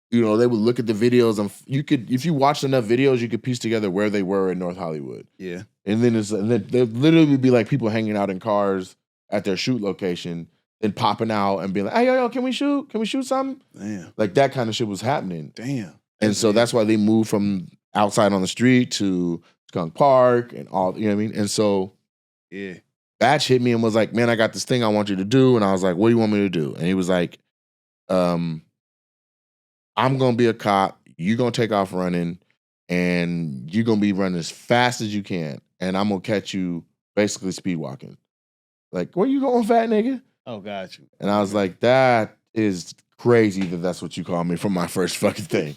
they would look at the videos and if you watched enough videos, you could piece together where they were in North Hollywood. Yeah. And then there'd literally be like people hanging out in cars at their shoot location and popping out and being like, hey, yo, can we shoot? Can we shoot something? Damn. Like that kind of shit was happening. Damn. And so that's why they moved from outside on the street to Skunk Park and all, you know what I mean? And so Batch hit me and was like, man, I got this thing I want you to do. And I was like, what do you want me to do? And he was like, I'm going to be a cop. You're going to take off running and you're going to be running as fast as you can. And I'm going to catch you basically speed walking. Like, where you going, fat nigga? Oh, got you. And I was like, that is crazy that's what you call me for my first fucking thing.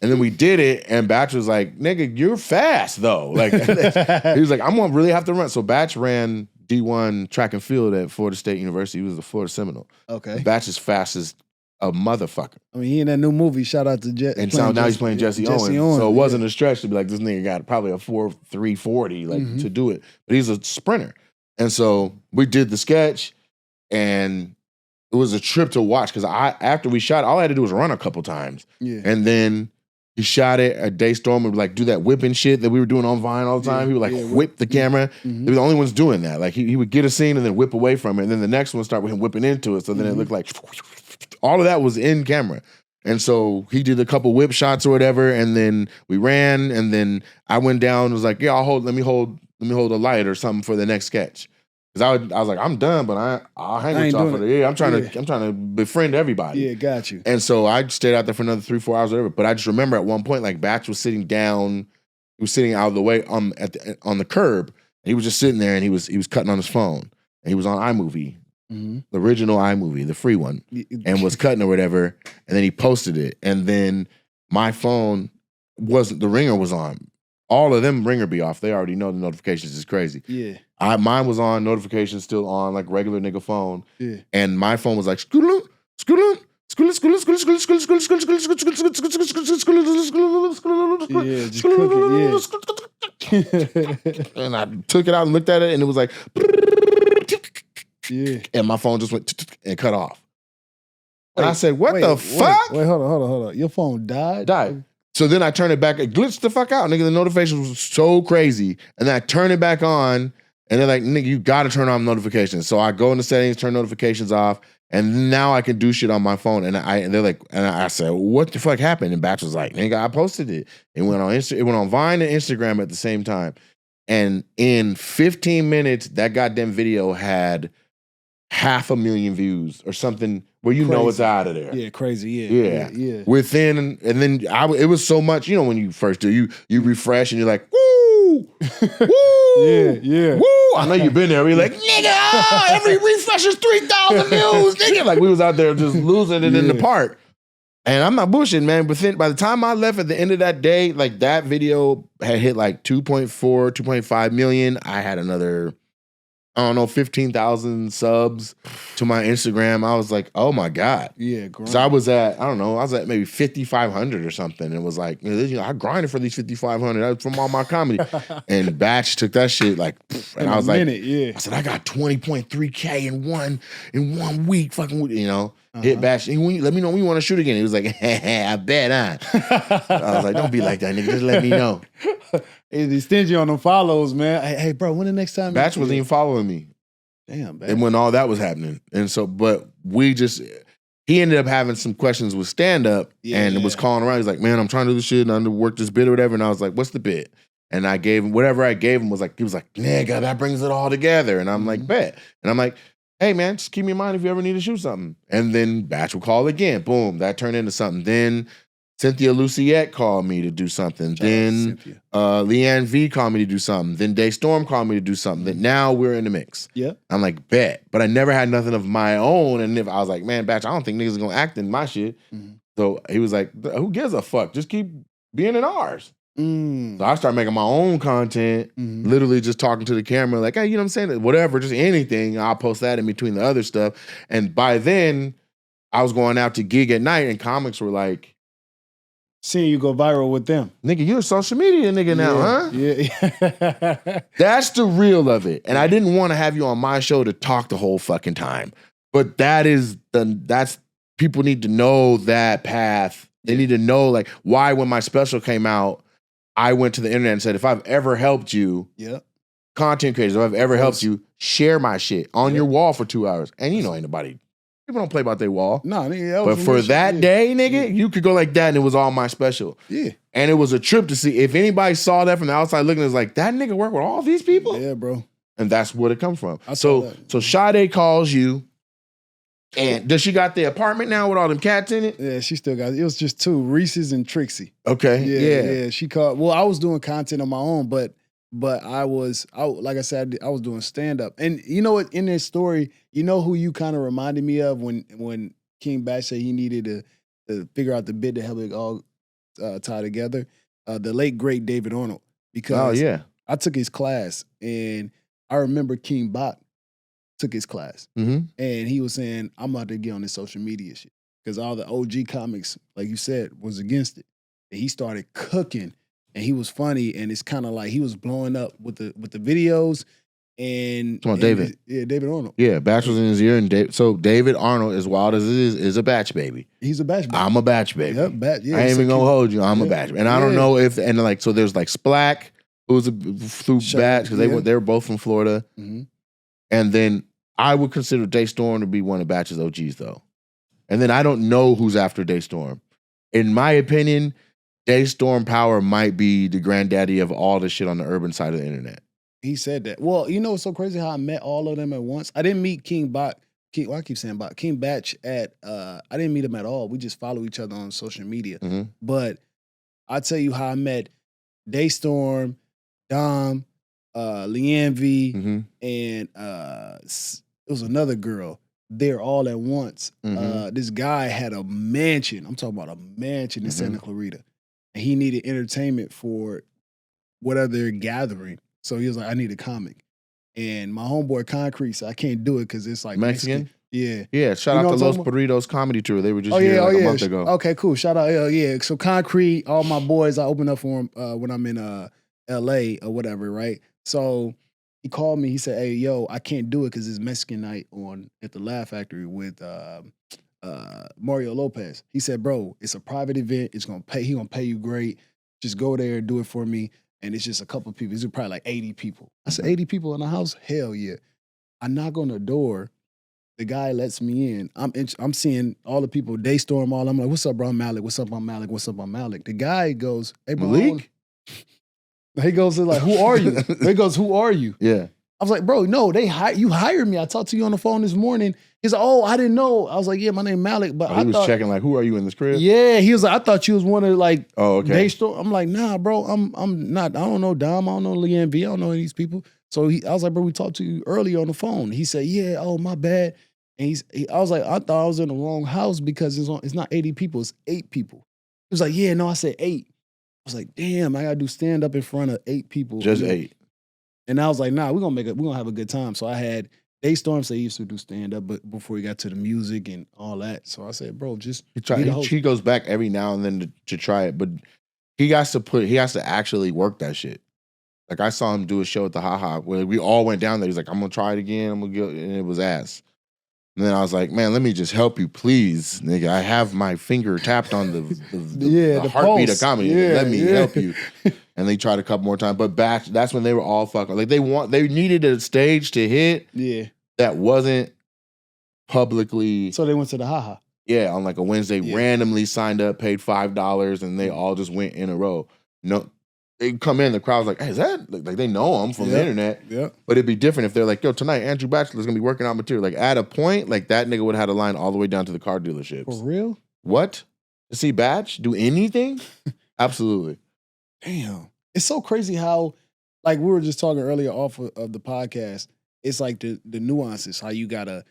And then we did it, and Batch was like, nigga, you're fast, though. Like, he was like, I'm going to really have to run. So Batch ran D1 track and field at Florida State University. He was the Florida Seminole. Okay. Batch is fast as a motherfucker. I mean, he in that new movie, shout out to Jesse. And so now he's playing Jesse Owens. So it wasn't a stretch to be like, this nigga got probably a 4.340 to do it. But he's a sprinter. And so we did the sketch, and it was a trip to watch because after we shot, all I had to do was run a couple times. Yeah. And then he shot it at Daystorm and like do that whipping shit that we were doing on Vine all the time. He would like whip the camera. They were the only ones doing that. Like he would get a scene and then whip away from it. And then the next one start with him whipping into it. So then it looked like all of that was in camera. And so he did a couple whip shots or whatever. And then we ran. And then I went down and was like, yeah, let me hold a light or something for the next sketch. Because I was like, I'm done, but I'll hang with y'all for the I'm trying to befriend everybody. Yeah, got you. And so I stayed out there for another 3-4 hours or whatever. But I just remember at one point, like Batch was sitting down, he was sitting out of the way on the curb, and he was just sitting there and he was cutting on his phone. And he was on iMovie, the original iMovie, the free one, and was cutting or whatever. And then he posted it. And then my phone the ringer was on. All of them ringer be off. They already know the notifications is crazy. Yeah. Mine was on, notifications still on, like regular nigga phone. Yeah. And my phone was like, scoodle, scoodle, scoodle, scoodle, scoodle, scoodle, scoodle, scoodle, scoodle, scoodle, yeah, just cooking, and I took it out and looked at it, and it was like, and my phone just went and cut off. And I said, what the fuck? Wait, hold on. Your phone died? So then I turned it back, it glitched the fuck out. Nigga, the notifications was so crazy. And then I turned it back on, and they're like, nigga, you gotta turn on notifications. So I go into settings, turn notifications off, and now I can do shit on my phone. And they're like, and I said, what the fuck happened? And Batch was like, nigga, I posted it. It went on Vine and Instagram at the same time. And in 15 minutes, that goddamn video had 500,000 views or something where you know it's out of there. Yeah, crazy. Yeah. Within, and then it was so much, when you first do, you refresh and you're like, woo, woo, yeah. Woo. I know you've been there. We're like, nigga, every refresh is 3,000 views, nigga. Like we was out there just losing it in the park. And I'm not bullshitting, man. But by the time I left at the end of that day, like that video had hit like 2.4, 2.5 million. I had another, 15,000 subs to my Instagram. I was like, oh my God. Yeah, so I was at maybe 5,500 or something. And it was like, I grinded for these 5,500. That was from all my comedy. And Batch took that shit like, and I was like, I said, I got 20.3K in one week, fucking, hit Batch. Let me know when you want to shoot again. He was like, I bet, huh? I was like, don't be like that, nigga. Just let me know. He's stingy on them follows, man. Hey, bro, when the next time? Batch wasn't even following me. Damn, Batch. And when all that was happening. And so, but he ended up having some questions with stand-up and it was calling around. He's like, man, I'm trying to do this shit and I'm to work this bit or whatever. And I was like, what's the bit? And I gave him, whatever I gave him he was like, nigga, that brings it all together. And I'm like, bet. And I'm like, hey, man, just keep me in mind if you ever need to shoot something. And then Batch will call again. Boom, that turned into something. Then Cynthia Luciette called me to do something. Then Leanne V called me to do something. Then Day Storm called me to do something. Then now we're in the mix. Yeah. I'm like, bet. But I never had nothing of my own. And if I was like, man, Batch, I don't think niggas are going to act in my shit. Mm-hmm. So he was like, who gives a fuck? Just keep being in ours. So I started making my own content, literally just talking to the camera, like, hey, you know what I'm saying? Whatever, just anything. I'll post that in between the other stuff. And by then, I was going out to gig at night, and comics were like, seeing you go viral with them. Nigga, you're a social media nigga now, huh? Yeah. That's the real of it. And I didn't want to have you on my show to talk the whole fucking time. But that's people need to know that path. They need to know like why when my special came out, I went to the internet and said, if I've ever helped you, content creators, if I've ever helped you, share my shit on your wall for 2 hours. And ain't nobody, people don't play about their wall. No, nigga. But for that day, nigga, you could go like that and it was all my special. Yeah. And it was a trip to see if anybody saw that from the outside looking, it's like, that nigga work with all these people? Yeah, bro. And that's what it comes from. So Sade calls you. And does she got the apartment now with all them cats in it? Yeah, she still got it. It was just two, Reese's and Trixie. Okay. Yeah. She called. Well, I was doing content on my own, but I like I said, I was doing stand-up. And you know what, in this story, you know who you kind of reminded me of when King Batch said he needed to figure out the bit to help it all tie together? The late, great David Arnold. Because I took his class, and I remember King Bach took his class. And he was saying, I'm about to get on this social media shit. Because all the OG comics, like you said, was against it. And he started cooking, and he was funny, and it's kind of like he was blowing up with the videos. And come on, David. David Arnold. Yeah, Batch was in his ear, and so David Arnold, as wild as it is a Batch baby. He's a Batch baby. I'm a Batch baby. Yep, Batch. Yeah, I ain't even gonna hold you. I'm a Batch baby. And I don't know if, and like, so there's like Splack, who was through Batch, because they were both from Florida. And then I would consider Daystorm to be one of Batch's OGs, though. And then I don't know who's after Daystorm. In my opinion, Daystorm Power might be the granddaddy of all the shit on the urban side of the internet. He said that. Well, you know what's so crazy how I met all of them at once? I didn't meet King Bach. I keep saying Bach. King Batch I didn't meet him at all. We just follow each other on social media. But I'll tell you how I met Daystorm, Dom, Leanne V, and it was another girl. They're all at once. This guy had a mansion. I'm talking about a mansion in Santa Clarita. And he needed entertainment for whatever they're gathering. So he was like, I need a comic. And my homeboy Concrete said, I can't do it because it's like Mexican. Yeah. Shout out to Los Burritos Comedy Tour. They were just here a month ago. Okay, cool. Shout out. So Concrete, all my boys, I open up for him when I'm in LA or whatever, right? So he called me. He said, hey, yo, I can't do it because it's Mexican night at the Laugh Factory with Mario Lopez. He said, bro, it's a private event. He gonna pay you great. Just go there and do it for me. And it's just a couple people. It's probably like 80 people. I said, 80 people in the house? Hell yeah. I knock on the door. The guy lets me in. I'm seeing all the people, Daystorm, all. I'm like, what's up, bro? I'm Malik. What's up, I'm Malik? What's up, I'm Malik? The guy goes, hey, bro. Malik? He goes, like, who are you? He goes, who are you? Yeah. I was like, bro, no, you hired me. I talked to you on the phone this morning. He's like, oh, I didn't know. I was like, yeah, my name Malik, but he was checking like, who are you in this crib? Yeah, he was like, I thought you was one of like, oh, okay. day store. I'm like, nah, bro, I'm not. I don't know Dom. I don't know Leanne V. I don't know any of these people. So I was like, bro, we talked to you earlier on the phone. He said, yeah, oh, my bad. And I was like, I thought I was in the wrong house because it's not 80 people, it's 8 people. He was like, yeah, no, I said 8. I was like, damn, I gotta do stand up in front of 8 people. Just 8. And I was like, nah, we're gonna have a good time. So I had Daystorm say he used to do stand up, but before he got to the music and all that. So I said, bro, just he goes back every now and then to try it, but he has to actually work that shit. Like I saw him do a show at the Ha where we all went down there. He's like, I'm gonna try it again. I'm gonna go, and it was ass. And then I was like, man, let me just help you, please, nigga. I have my finger tapped on the heartbeat pulse. of comedy. Yeah, let me help you. And they tried a couple more times, but that's when they were all fucking. Like they needed a stage to hit. Yeah, that wasn't publicly. So they went to the Ha. Yeah, on like a Wednesday, randomly signed up, paid $5, and they all just went in a row. No. They come in, the crowd's like, hey, is that? Like they know him from the internet. Yeah. But it'd be different if they're like, yo, tonight, Andrew Bachelor's gonna be working out material. Like at a point, like that nigga would have had a line all the way down to the car dealerships. For real? What? To see Batch do anything? Absolutely. Damn. It's so crazy how, like we were just talking earlier off of the podcast, it's like the nuances, how you gotta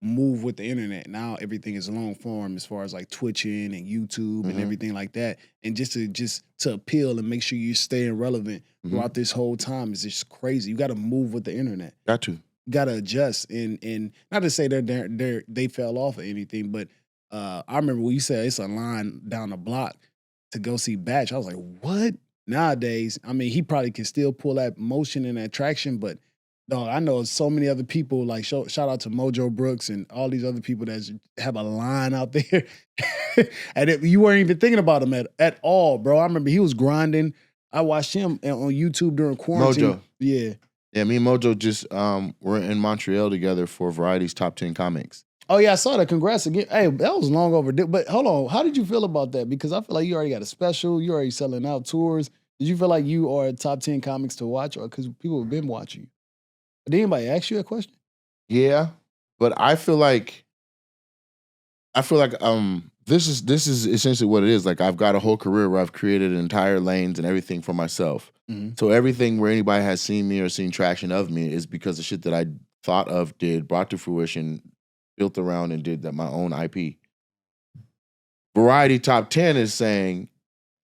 move with the internet. Now everything is long form as far as like Twitching and YouTube and everything like that. And just to appeal and make sure you're staying relevant throughout this whole time is just crazy. You got to move with the internet. Got to. You got to adjust. And not to say they fell off or anything, but I remember when you said it's a line down the block to go see Batch. I was like, what? Nowadays, I mean, he probably can still pull that motion and that traction, but no, I know so many other people, like shout out to Mojo Brooks and all these other people that have a line out there. And you weren't even thinking about him at all, bro. I remember he was grinding. I watched him on YouTube during quarantine. Mojo. Yeah. Yeah, me and Mojo just were in Montreal together for Variety's Top 10 Comics. Oh, yeah, I saw that. Congrats again. Hey, that was long overdue. But hold on, how did you feel about that? Because I feel like you already got a special. You already selling out tours. Did you feel like you are Top 10 Comics to watch, or because people have been watching you? Did anybody ask you a question? Yeah, but I feel like this is essentially what it is. Like I've got a whole career where I've created entire lanes and everything for myself. So everything where anybody has seen me or seen traction of me is because the shit that I thought of, brought to fruition, built around, and did that my own IP. Variety Top 10 is saying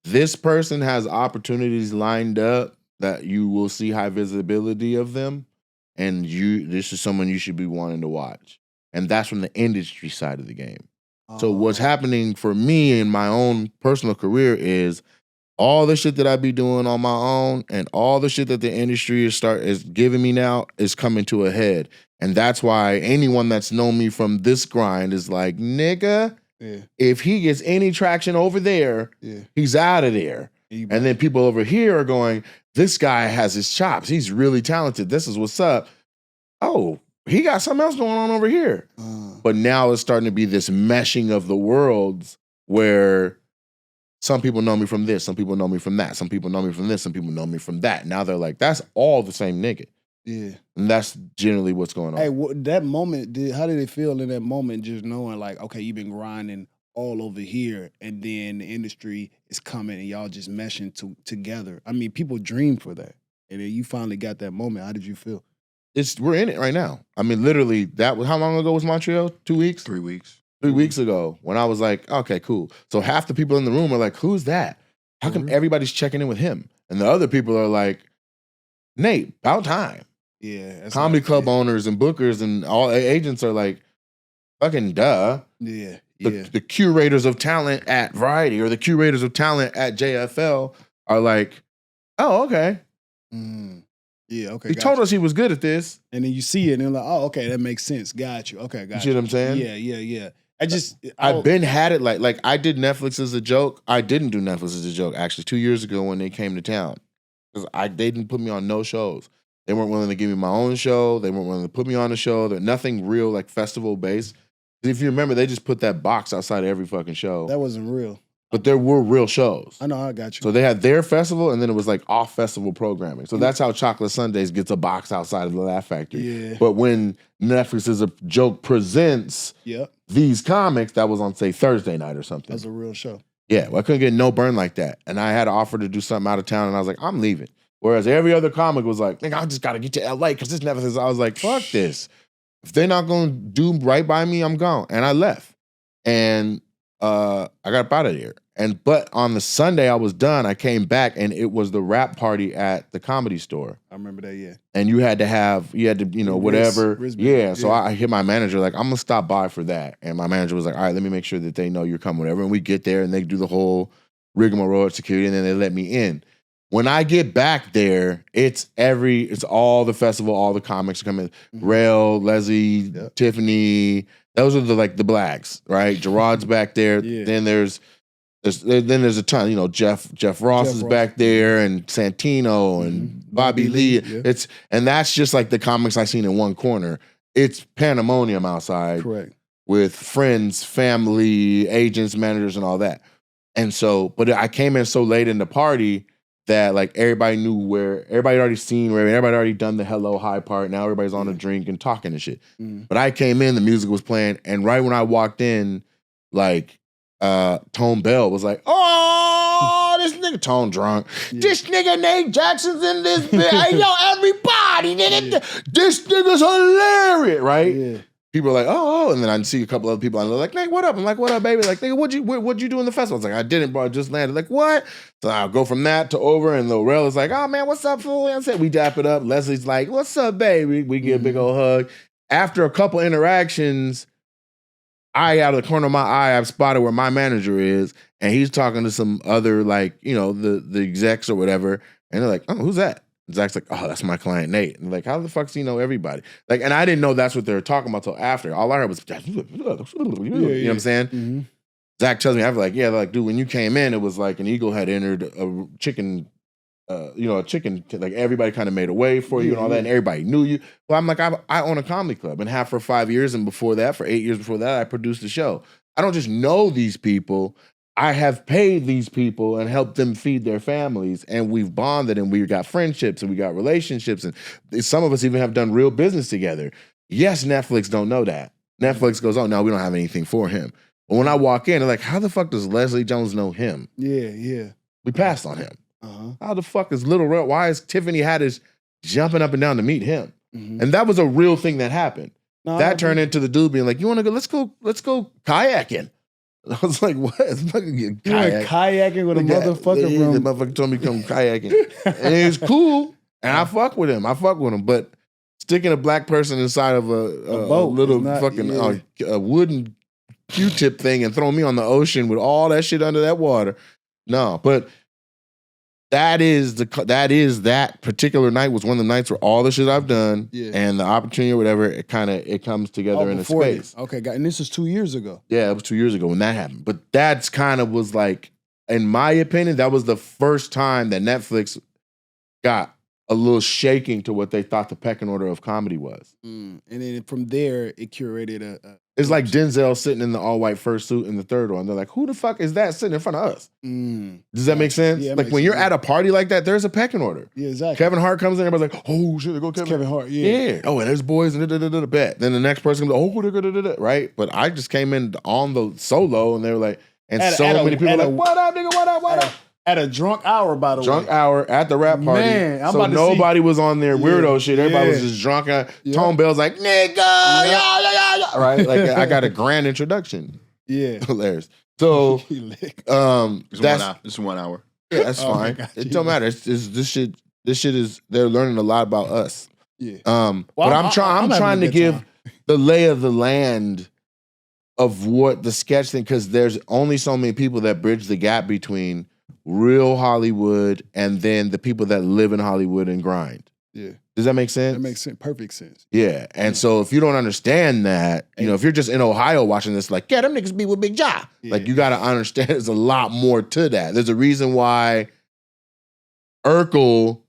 this person has opportunities lined up that you will see high visibility of them. And this is someone you should be wanting to watch. And that's from the industry side of the game. So what's happening for me in my own personal career is all the shit that I be doing on my own and all the shit that the industry is giving me now is coming to a head. And that's why anyone that's known me from this grind is like, nigga, if he gets any traction over there, he's out of there. And then people over here are going, this guy has his chops. He's really talented. This is what's up. Oh, he got something else going on over here. But now it's starting to be this meshing of the worlds where some people know me from this, some people know me from that, some people know me from this, some people know me from that. Now they're like, that's all the same nigga. Yeah. And that's generally what's going on. Hey, that moment, how did it feel in that moment just knowing like, okay, you've been grinding all over here and then the industry is coming and y'all just meshing together? I mean, people dream for that. And then you finally got that moment. How did you feel? We're in it right now. I mean, literally, how long ago was Montreal? 2 weeks? 3 weeks. 3 weeks ago when I was like, okay, cool. So half the people in the room are like, who's that? How come everybody's checking in with him? And the other people are like, Nate, about time. Yeah. Comedy club owners and bookers and all agents are like, fucking duh. Yeah. The curators of talent at Variety or the curators of talent at JFL are like, oh, okay. Yeah, okay. He told us he was good at this. And then you see it and they're like, oh, okay, that makes sense. Got you. Okay, got you. You see what I'm saying? Yeah. I've been had it like I did Netflix as a joke. I didn't do Netflix as a joke, actually, 2 years ago when they came to town. Because they didn't put me on no shows. They weren't willing to give me my own show. They weren't willing to put me on a show. They're nothing real, like festival based. If you remember, they just put that box outside of every fucking show. That wasn't real. but there were real shows. I know, I got you. So they had their festival, and then it was like off festival programming. So that's how Chocolate Sundays gets a box outside of the Laugh Factory. Yeah. But when Netflix is a Joke presents these comics, that was on say Thursday night or something. That's a real show. Yeah, well, I couldn't get no burn like that, and I had an offer to do something out of town, and I was like, I'm leaving. Whereas every other comic was like, nigga, I just got to get to LA because this Netflix. I was like, fuck this. If they're not going to do right by me, I'm gone. And I left. And I got up out of there. But on the Sunday I was done, I came back and it was the rap party at the Comedy Store. I remember that, yeah. And you had to, whatever. Wristband, So I hit my manager, like, I'm going to stop by for that. And my manager was like, all right, let me make sure that they know you're coming, whatever. And we get there and they do the whole rigmarole at security and then they let me in. When I get back there, it's all the festival, all the comics coming. Rail, Leslie, Tiffany. Those are the blacks, right? Gerard's back there. Yeah. Then there's a ton. Jeff Ross is back there, and Santino and Bobby Lee. Yeah. And that's just like the comics I seen in one corner. It's pandemonium outside. Correct. With friends, family, agents, managers, and all that. And so, but I came in so late in the party that like everybody knew where, everybody had already seen where, everybody had already done the hello hi part. Now everybody's on a drink and talking and shit. But I came in, the music was playing, and right when I walked in, like Tone Bell was like, "Oh, this nigga Tone drunk. This nigga Nate Jackson's in this bit. Hey, yo, everybody, nigga, this nigga's hilarious, right?" Yeah. People are like, oh, and then I see a couple other people, and they're like, Nate, what up? I'm like, what up, baby? Like, nigga, what'd you do in the festival? I was like, I didn't, bro. I just landed. Like, what? So I'll go from that to over, and Lil Rel is like, oh, man, what's up, fool? And we dap it up. Leslie's like, what's up, baby? We get a big old hug. After a couple interactions, out of the corner of my eye, I've spotted where my manager is, and he's talking to some other, like, the execs or whatever, and they're like, oh, who's that? Zach's like, oh, that's my client, Nate. And like, how the fuck does he know everybody? Like, and I didn't know that's what they were talking about till after. All I heard was, you know what I'm saying? Mm-hmm. Zach tells me, I'm like, yeah, like, dude, when you came in, it was like an eagle had entered a chicken, like everybody kind of made a way for you and all that, and everybody knew you. Well, I'm like, I own a comedy club and have for 5 years, and before that, for 8 years before that, I produced a show. I don't just know these people. I have paid these people and helped them feed their families, and we've bonded, and we got friendships, and we got relationships, and some of us even have done real business together. Yes, Netflix don't know that. Netflix goes, oh, no, we don't have anything for him. But when I walk in, they're like, how the fuck does Leslie Jones know him? Yeah. We passed on him. Uh-huh. How the fuck is Little Rel? Why is Tiffany Haddish jumping up and down to meet him? And that was a real thing that happened. No, that turned into the dude being like, you want to go? Let's go kayaking. I was like, what? Kayaking with a motherfucker The from... motherfucker told me to come kayaking. And it was cool. And I fuck with him. But sticking a black person inside of a boat little not, fucking a wooden Q-tip thing and throwing me on the ocean with all that shit under that water. No, but that particular night was one of the nights where all the shit I've done and the opportunity or whatever, it comes together in a space. Okay, and this was 2 years ago. Yeah, it was 2 years ago when that happened. But that's kind of was like, in my opinion, that was the first time that Netflix got a little shaking to what they thought the pecking order of comedy was. And then from there, it curated it's like Denzel sitting in the all-white fursuit in the third one. They're like, who the fuck is that sitting in front of us? Does that make sense? Yeah, like when you're at a party like that, there's a pecking order. Yeah, exactly. Kevin Hart comes in, everybody's like, oh shit, there go Kevin Hart, yeah. Oh, and there's boys and bet. Then the next person comes, oh, right? But I just came in on the solo, and they were like, and many people were like, what up, nigga, what up? At a drunk hour, by the way. Drunk hour at the rap party. Man, so nobody was on their weirdo shit. Everybody was just drunk. Tone Bell's like, nigga, yeah. Right? Like, I got a grand introduction. Yeah. Hilarious. So, it's 1 hour. Yeah, that's fine. It don't matter. This shit is, they're learning a lot about us. Yeah. But I'm trying to give the lay of the land of what the sketch thing, because there's only so many people that bridge the gap between real Hollywood and then the people that live in Hollywood and grind. Yeah. Does that make sense? That makes sense. Perfect sense. Yeah. And so if you don't understand that, if you're just in Ohio watching this, like, yeah, them niggas be with Big Ja. Yeah. Like, you got to understand there's a lot more to that. There's a reason why Urkel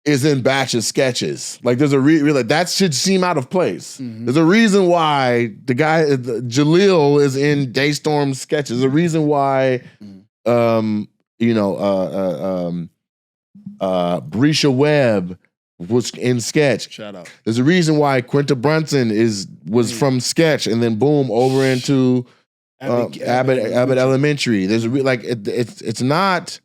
is in batch of sketches. Like, there's a like that should seem out of place. There's a reason why the guy, Jaleel, is in Daystorm sketches. There's a reason why Brescia Webb was in sketch. Shout out. There's a reason why Quinta Brunson was from sketch and then boom over into Abbott Elementary. There's it's not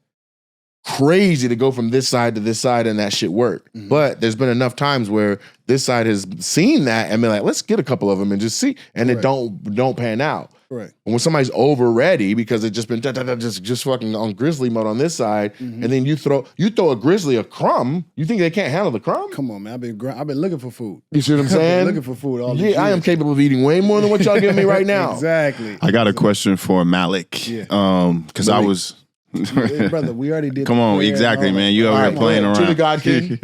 crazy to go from this side to this side and that shit work. Mm-hmm. But there's been enough times where this side has seen that and been like, let's get a couple of them and just see, and it don't pan out. Correct. And when somebody's over ready because it's just been just fucking on grizzly mode on this side, and then you throw a grizzly a crumb, you think they can't handle the crumb? Come on, man. I've been looking for food. You see what I'm saying? I've been looking for food all the years. I am capable of eating way more than what y'all giving me right now. Exactly. I got a question for Malik. Yeah. Because I was. Hey, brother, we already did. Come on, exactly, man. You over here playing around. To the God King.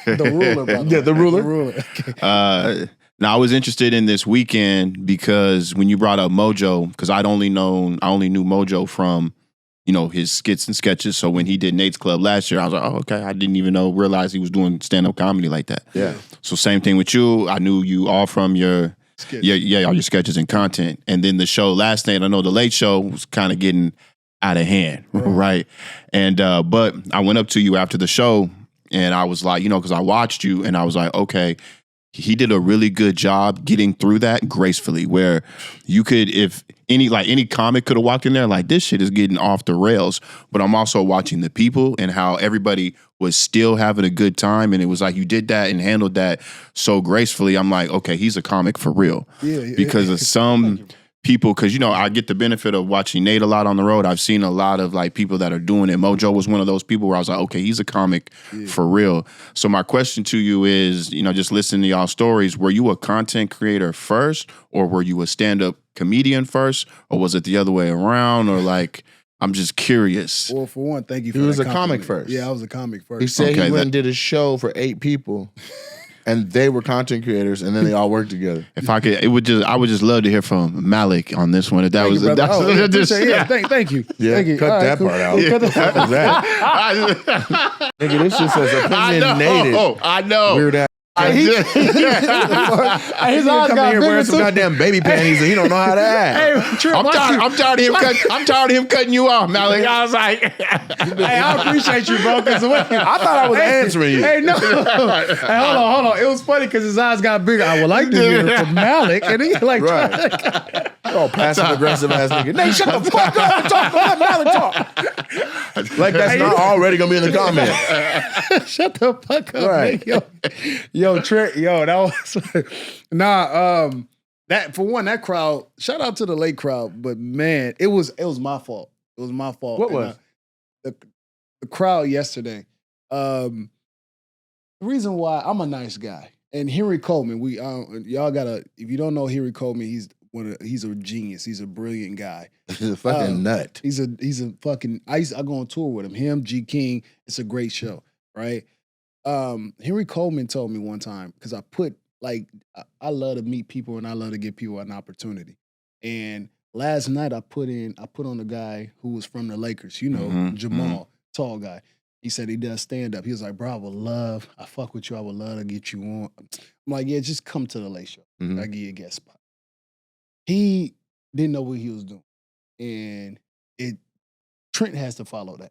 The ruler, brother. Yeah, the ruler. The ruler. Okay. Now I was interested in this weekend because when you brought up Mojo, because I only knew Mojo from, his skits and sketches. So when he did Nate's Club last year, I was like, oh, okay. I didn't even realize he was doing stand-up comedy like that. Yeah. So same thing with you. I knew you all from your all your sketches and content. And then the show last night, I know the Late Show was kind of getting out of hand, right? And but I went up to you after the show and I was like, because I watched you and I was like, okay, he did a really good job getting through that gracefully, where you could, if any comic could have walked in there like, this shit is getting off the rails, but I'm also watching the people and how everybody was still having a good time, and it was like you did that and handled that so gracefully. I'm like, okay, he's a comic for real. Yeah. Because of some people, because I get the benefit of watching Nate a lot on the road. I've seen a lot of like people that are doing it. Mojo was one of those people where I was like, okay, he's a comic for real. So my question to you is, just listening to y'all stories, were you a content creator first, or were you a stand-up comedian first, or was it the other way around, or like, I'm just curious. Well, for one, thank you for He was that a comic compliment. first. Yeah, I was a comic first. He said Okay, he went and did a show for 8 people. And they were content creators, and then they all worked together. If I could, I would just love to hear from Malik on this one. If that was, thank you. Yeah, Thank you. cut All right, that cool. part out. Yeah. Cut that part out. Nigga, this shit says opinionated. I know. Weird ass. His eyes Come got here bigger wearing some too. goddamn baby panties, and he don't know how to act. Hey, I'm tired of him cutting you off, Malik. I was like, hey, I appreciate you, bro. I thought I was answering you. Hey, no. Hey, hold on. It was funny because his eyes got bigger. I would like to hear from Malik, and he like, Right. Oh, passive aggressive ass nigga. Nate, shut the fuck up and talk. Let Malik talk. Like that's not already gonna be in the comments. shut the fuck up, Right. nigga. Yo, Trent, that was that for one, that crowd, shout out to the late crowd, but man, it was my fault. It was my fault. What And, was? the crowd yesterday? The reason why, I'm a nice guy. And Henry Coleman, y'all gotta, if you don't know Henry Coleman, he's a genius. He's a brilliant guy. He's a fucking nut. He's a fucking, I go on tour with him, G King. It's a great show, right? Henry Coleman told me one time, because I I love to meet people and I love to give people an opportunity. And last night I put on a guy who was from the Lakers, Jamal, tall guy. He said he does stand up. He was like, bro, I fuck with you. I would love to get you on. I'm like, yeah, just come to the Late Show. Mhm. I give you a guest spot. He didn't know what he was doing. And Trent has to follow that.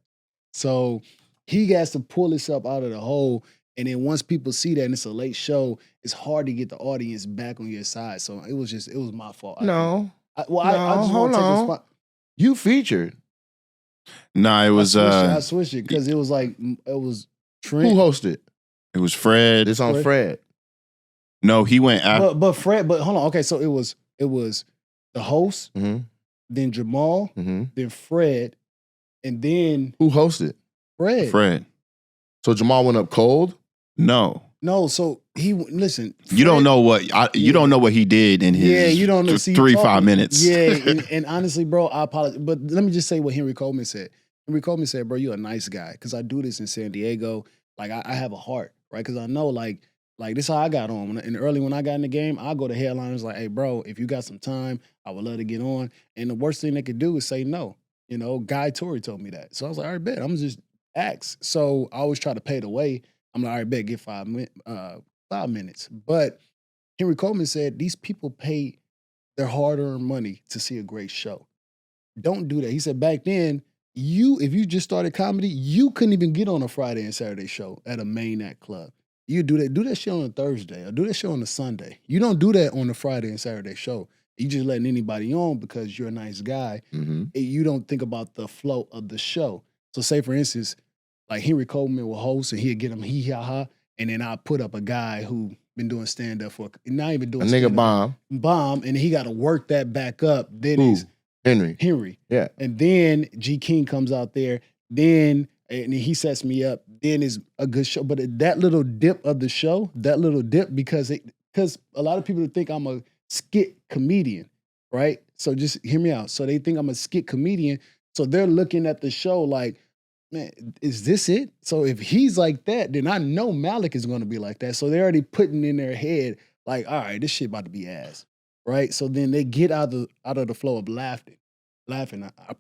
So he has to pull himself out of the hole. And then once people see that and it's a late show, it's hard to get the audience back on your side. So it was my fault. No. I just want to take a spot. You featured. Nah, it was I switched it because it was Trent. Who hosted? it was Fred. It's on Fred. No, he went after. But Fred, hold on. Okay, so it was the host, Mm-hmm. then Jamal, Mm-hmm. then Fred, and then Who hosted? Fred. So Jamal went up cold? No. No, so listen. You don't know what you don't know what he did in his you don't know. See, 5 minutes. Yeah, and honestly, bro, I apologize. But let me just say what Henry Coleman said. Henry Coleman said, bro, you're a nice guy. Because I do this in San Diego. Like, I have a heart, right? Because I know, like this is how I got on. When I got in the game, I go to headliners like, hey, bro, if you got some time, I would love to get on. And the worst thing they could do is say no. Guy Torrey told me that. So I was like, all right, bet. I'm just ask. So I always try to pay the way. I'm like, all right, bet, get 5 minutes. But Henry Coleman said these people pay their hard-earned money to see a great show. Don't do that. He said back then, if you just started comedy, you couldn't even get on a Friday and Saturday show at a main act club. You do that shit on a Thursday or do that shit on a Sunday. You don't do that on a Friday and Saturday show. You just letting anybody on because you're a nice guy. Mm-hmm. You don't think about the flow of the show. So say, for instance, like Henry Coleman will host and he'll get him hee-ha-ha, and then I'll put up a guy who been doing stand-up for, not even doing a nigga bomb, and he got to work that back up. Then he's Henry. Yeah. And then G King comes out there, and he sets me up. Then it's a good show. But that little dip of the show, because a lot of people think I'm a skit comedian, right? So just hear me out. So they think I'm a skit comedian. So they're looking at the show like, man, is this it? So if he's like that, then I know Malik is going to be like that. So they're already putting in their head like, all right, this shit about to be ass, right? So then they get out of the flow of laughing.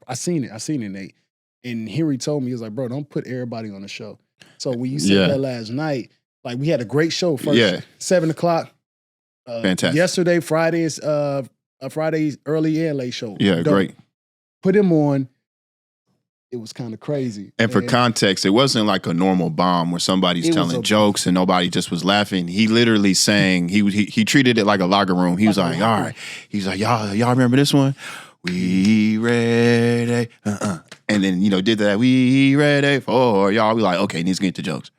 I seen it, Nate. And Henry told me, he was like, bro, don't put everybody on the show. So when you said that last night, like we had a great show first, 7 o'clock. Fantastic. Yesterday, Friday's early and late show. Yeah, Dope. great. Put him on. It was kind of crazy. And for context, it wasn't like a normal bomb where somebody's telling jokes and nobody just was laughing. He literally sang. He treated it like a locker room. He was like, all right. He's like, y'all remember this one? We ready. And then, did that. We ready for y'all. We like, okay, needs to get the jokes.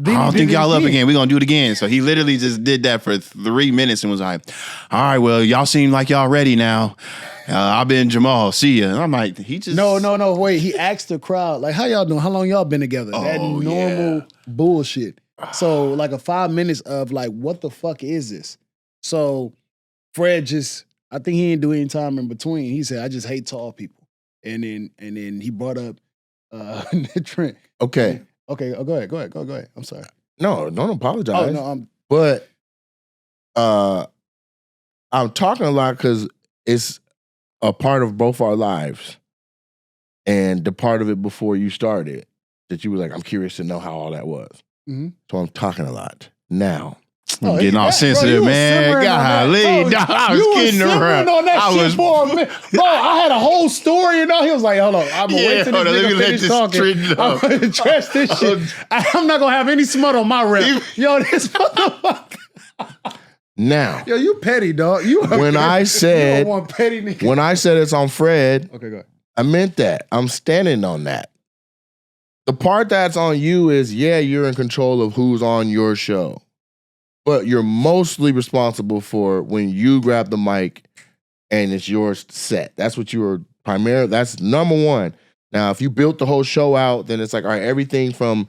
I don't think y'all up again. We're going to do it again. So he literally just did that for 3 minutes and was like, all right, well, y'all seem like y'all ready now. I've been Jamal. See ya. And I'm like, he just... No, wait. He asked the crowd, like, how y'all doing? How long y'all been together? That normal bullshit. So like a 5 minutes of like, what the fuck is this? So Fred I think he didn't do any time in between. He said, I just hate tall people. And then he brought up Trent. Okay. Okay, go ahead. I'm sorry. No, don't apologize. Oh, no, but I'm talking a lot because it's a part of both our lives. And the part of it before you started that you were like, I'm curious to know how all that was. Mm-hmm. So I'm talking a lot. Now, I'm getting all sensitive, man. Golly, I was kidding around. On that shit for a minute. Bro, I had a whole story and all. He was like, hold on, I'm gonna wait till this nigga finish talking. I'm gonna address this shit. I'm not gonna have any smut on my rep. Yo, this motherfucker. Now, yo, you petty, dog. When I said petty nigga. When I said it's on Fred, okay, go ahead. I meant that. I'm standing on that. The part that's on you is, you're in control of who's on your show. But you're mostly responsible for when you grab the mic and it's your set. That's what you were primarily, that's number one. Now, if you built the whole show out, then it's like, all right, everything from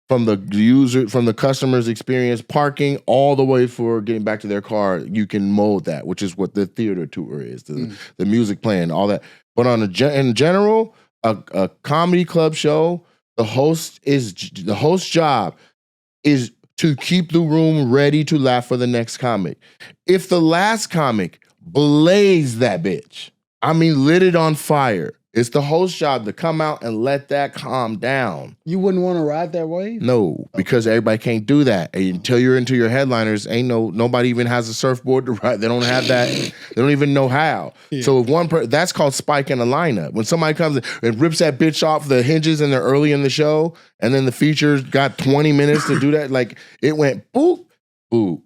the user, from the customer's experience, parking, all the way for getting back to their car, you can mold that, which is what the theater tour is, the music playing, all that. But in general, a comedy club show, the host's job is to keep the room ready to laugh for the next comic. If the last comic blazed that bitch, lit it on fire, it's the host's job to come out and let that calm down. You wouldn't want to ride that wave? No, because everybody can't do that. And until you're into your headliners, nobody even has a surfboard to ride. They don't have that. They don't even know how. Yeah. So if that's called spiking a lineup. When somebody comes and rips that bitch off the hinges and they're early in the show, and then the feature's got 20 minutes to do that, like it went boop, boop.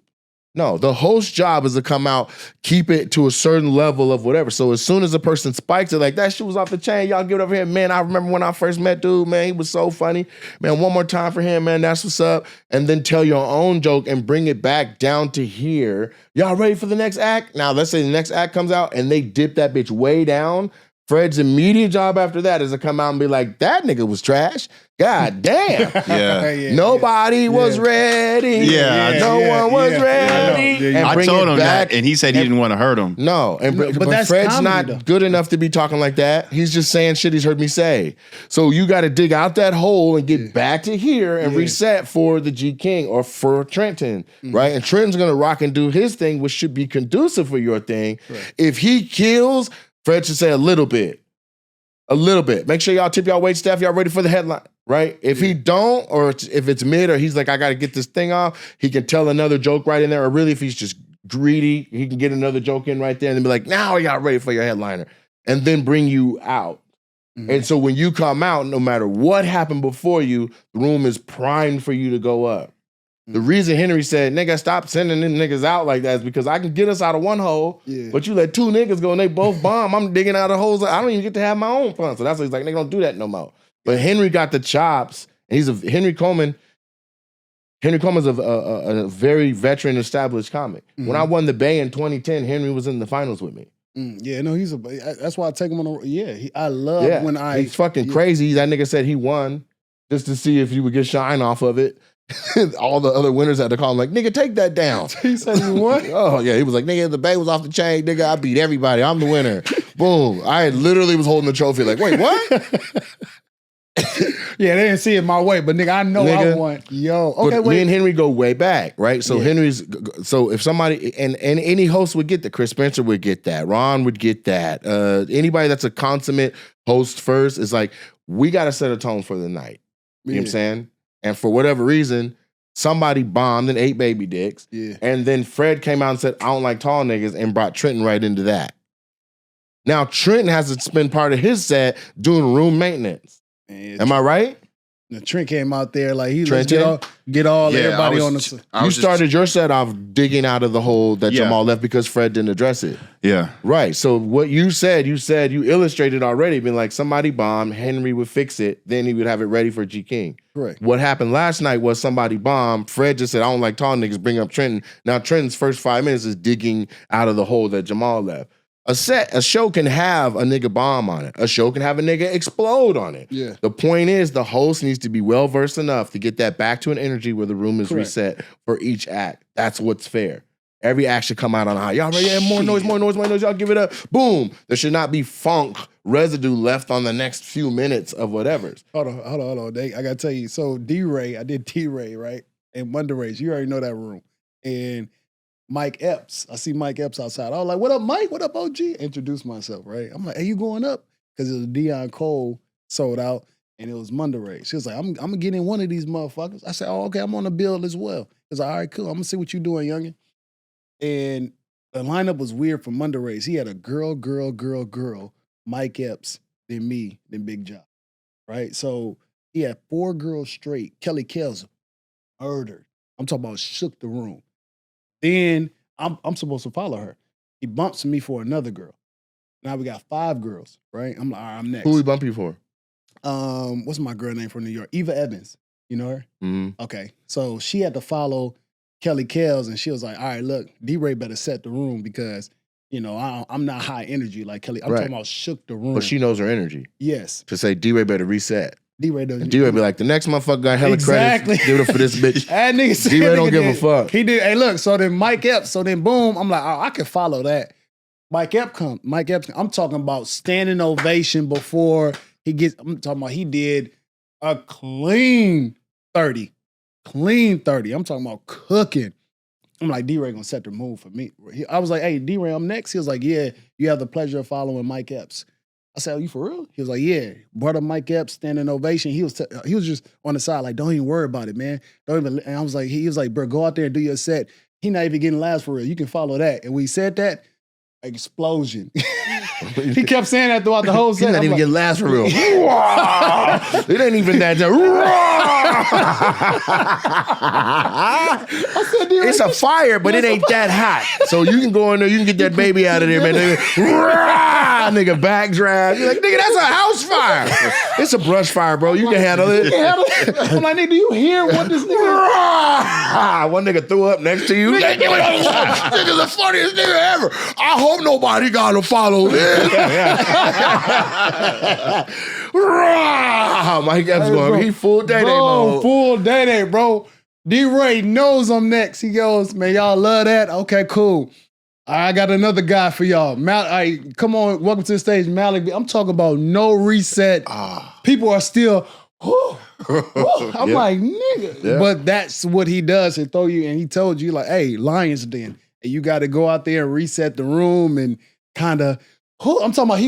No, the host's job is to come out, keep it to a certain level of whatever. So as soon as a person spikes it, like that shit was off the chain, y'all give it over here. Man, I remember when I first met dude, man, he was so funny. Man, one more time for him, man, that's what's up. And then tell your own joke and bring it back down to here. Y'all ready for the next act? Now, let's say the next act comes out and they dip that bitch way down. Fred's immediate job after that is to come out and be like, that nigga was trash. God damn. Nobody was ready. No one was ready. I told him that, and he said he didn't want to hurt him. No, but that's Fred's comedy, not good enough to be talking like that. He's just saying shit he's heard me say. So you got to dig out that hole and get back to here and reset for the G King or for Trenton, right? And Trenton's going to rock and do his thing, which should be conducive for your thing. Right. If he kills, Fred should say a little bit. A little bit. Make sure y'all tip y'all wait staff. Y'all ready for the headline, right? If he don't, or if it's mid, or he's like, I got to get this thing off, he can tell another joke right in there. Or really, if he's just greedy, he can get another joke in right there and then be like, now y'all ready for your headliner. And then bring you out. And so when you come out, no matter what happened before you, the room is primed for you to go up. The reason Henry said, nigga, stop sending them niggas out like that is because I can get us out of one hole, but you let two niggas go and they both bomb. I'm digging out of holes. I don't even get to have my own fun. So that's why he's like, nigga, don't do that no more. But Henry got the chops. And Henry Coleman's a very veteran, established comic. When I won the Bay in 2010, Henry was in the finals with me. That's why I take him on I love when He's fucking crazy. That nigga said he won just to see if you would get shine off of it. All the other winners had to call him like, nigga, take that down. He said he won? Oh, yeah. He was like, nigga, the Bay was off the chain. Nigga, I beat everybody. I'm the winner. Boom. I literally was holding the trophy like, wait, what? Yeah, they didn't see it my way, but nigga, I know I won. Yo, okay, but wait. Me and Henry go way back, right? So if somebody, and any host would get that, Chris Spencer would get that, Ron would get that. Anybody that's a consummate host first is like, we got to set a tone for the night. You know what I'm saying? And for whatever reason, somebody bombed and ate baby dicks. Yeah. And then Fred came out and said, I don't like tall niggas, and brought Trenton right into that. Now, Trenton has to spend part of his set doing room maintenance. Am I right? Trent came out there like he let's get all everybody on the. You started your set off digging out of the hole that Jamal left because Fred didn't address it. Yeah. Right. So what you said you illustrated already, being like somebody bombed, Henry would fix it, then he would have it ready for G King. Correct. What happened last night was somebody bombed. Fred just said, I don't like tall niggas, bring up Trenton. Now Trenton's first 5 minutes is digging out of the hole that Jamal left. A show can have a nigga bomb on it. A show can have a nigga explode on it. Yeah. The point is the host needs to be well-versed enough to get that back to an energy where the room is reset for each act. That's what's fair. Every act should come out on high. Y'all ready? Yeah, more noise. Y'all give it up. Boom. There should not be funk residue left on the next few minutes of whatever's. Hold on. I got to tell you. So D-Ray, I did D-Ray, right? And Wonder Rays. You already know that room. And Mike Epps. I see Mike Epps outside. I was like, what up, Mike? What up, OG? Introduce myself, right? I'm like, hey, you going up? Because it was Deion Cole sold out, and it was Monday Ray. She was like, I'm going to get in one of these motherfuckers. I said, oh, okay, I'm on the bill as well. He was like, all right, cool. I'm going to see what you doing, youngin'. And the lineup was weird for Monday Rays. He had a girl, Mike Epps, then me, then Big Job, right? So he had 4 girls straight. Kelly Kells murdered. I'm talking about shook the room. Then I'm supposed to follow her. He bumps me for another girl. Now we got 5 girls, right? I'm like, all right, I'm next. Who we bump you for? What's my girl name from New York? Eva Evans. You know her? Mm-hmm. Okay. So she had to follow Kelly Kells, and she was like, all right, look, D-Ray better set the room because, you know, I'm not high energy like Kelly. I'm talking about shook the room. But she knows her energy. Yes. To say D-Ray better reset. D-Ray doesn't. D-Ray be like, the next motherfucker got hella credits. Give it up for this bitch. That nigga said D-Ray don't give a fuck. He did. Hey, look. So then Mike Epps. So then boom. I'm like, oh, I can follow that. Mike Epps. I'm talking about standing ovation before he gets. I'm talking about he did a clean 30. Clean 30. I'm talking about cooking. I'm like, D-Ray gonna set the mood for me. I was like, hey, D-Ray, I'm next. He was like, yeah, you have the pleasure of following Mike Epps. I said, oh, you for real? He was like, yeah. Brother Mike Epps, standing ovation. He was just on the side, like, don't even worry about it, man. Don't even. And I was like, he was like, bro, go out there and do your set. He not even getting laughs for real. You can follow that. And we said that, explosion. He kept saying that throughout the whole set. He's not even getting laughs for real. It ain't even that. I said, it's a fire, but it ain't that hot. So you can go in there, you can get that baby out of there, man. Nigga, backdraft. You're like, nigga, that's a house fire. It's a brush fire, bro. You can handle it. I'm like, nigga, do you hear what this nigga? One nigga threw up next to you. Nigga's the funniest nigga ever. I hope nobody got to follow this. Mike Epps going, he full day mode. Full day, bro. D-Ray knows I'm next. He goes, man, y'all love that? Okay, cool. I got another guy for y'all. Come on, welcome to the stage, Malik. I'm talking about no reset. People are still, I'm like, nigga. Yeah. But that's what he does and throw you, and he told you, like, hey, Lions Den. And you got to go out there and reset the room and kind of, I'm talking about